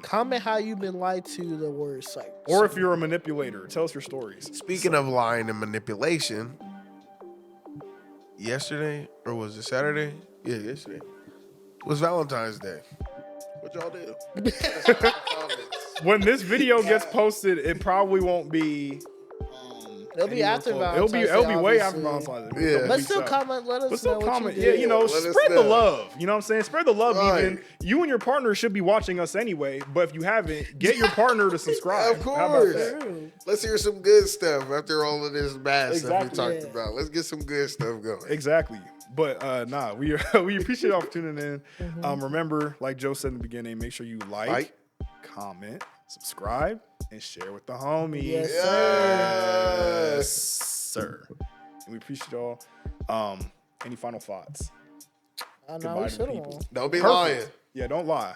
Comment how you've been lied to the worst. Like, or if you're a manipulator, tell us your stories. Speaking of lying and manipulation, yesterday, or was it Saturday? Yeah, yesterday was Valentine's Day. What y'all do? When this video gets posted, it probably won't be. It'll be after Valentine's Day. It'll be way after Valentine's Day. Yeah. Let's still comment. Let us know what you did. did. Spread the love. You know what I'm saying? Spread the love. Right. Even you and your partner should be watching us anyway. But if you haven't, get your partner to subscribe. Of course. How about that? Let's hear some good stuff after all of this bad stuff we Exactly. talked about. Let's get some good stuff going. Exactly. But we appreciate y'all for tuning in. Remember, like Joe said in the beginning, make sure you like, comment, subscribe, and share with the homies. Yes, sir. And we appreciate y'all. Any final thoughts? No, Goodbye we to the should people. Don't be Perfect. lying. Yeah, don't lie.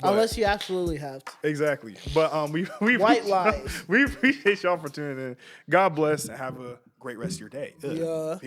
But, Unless you absolutely have to. exactly. But we White lies. We appreciate y'all for tuning in. God bless and have a great rest of your day. Yeah.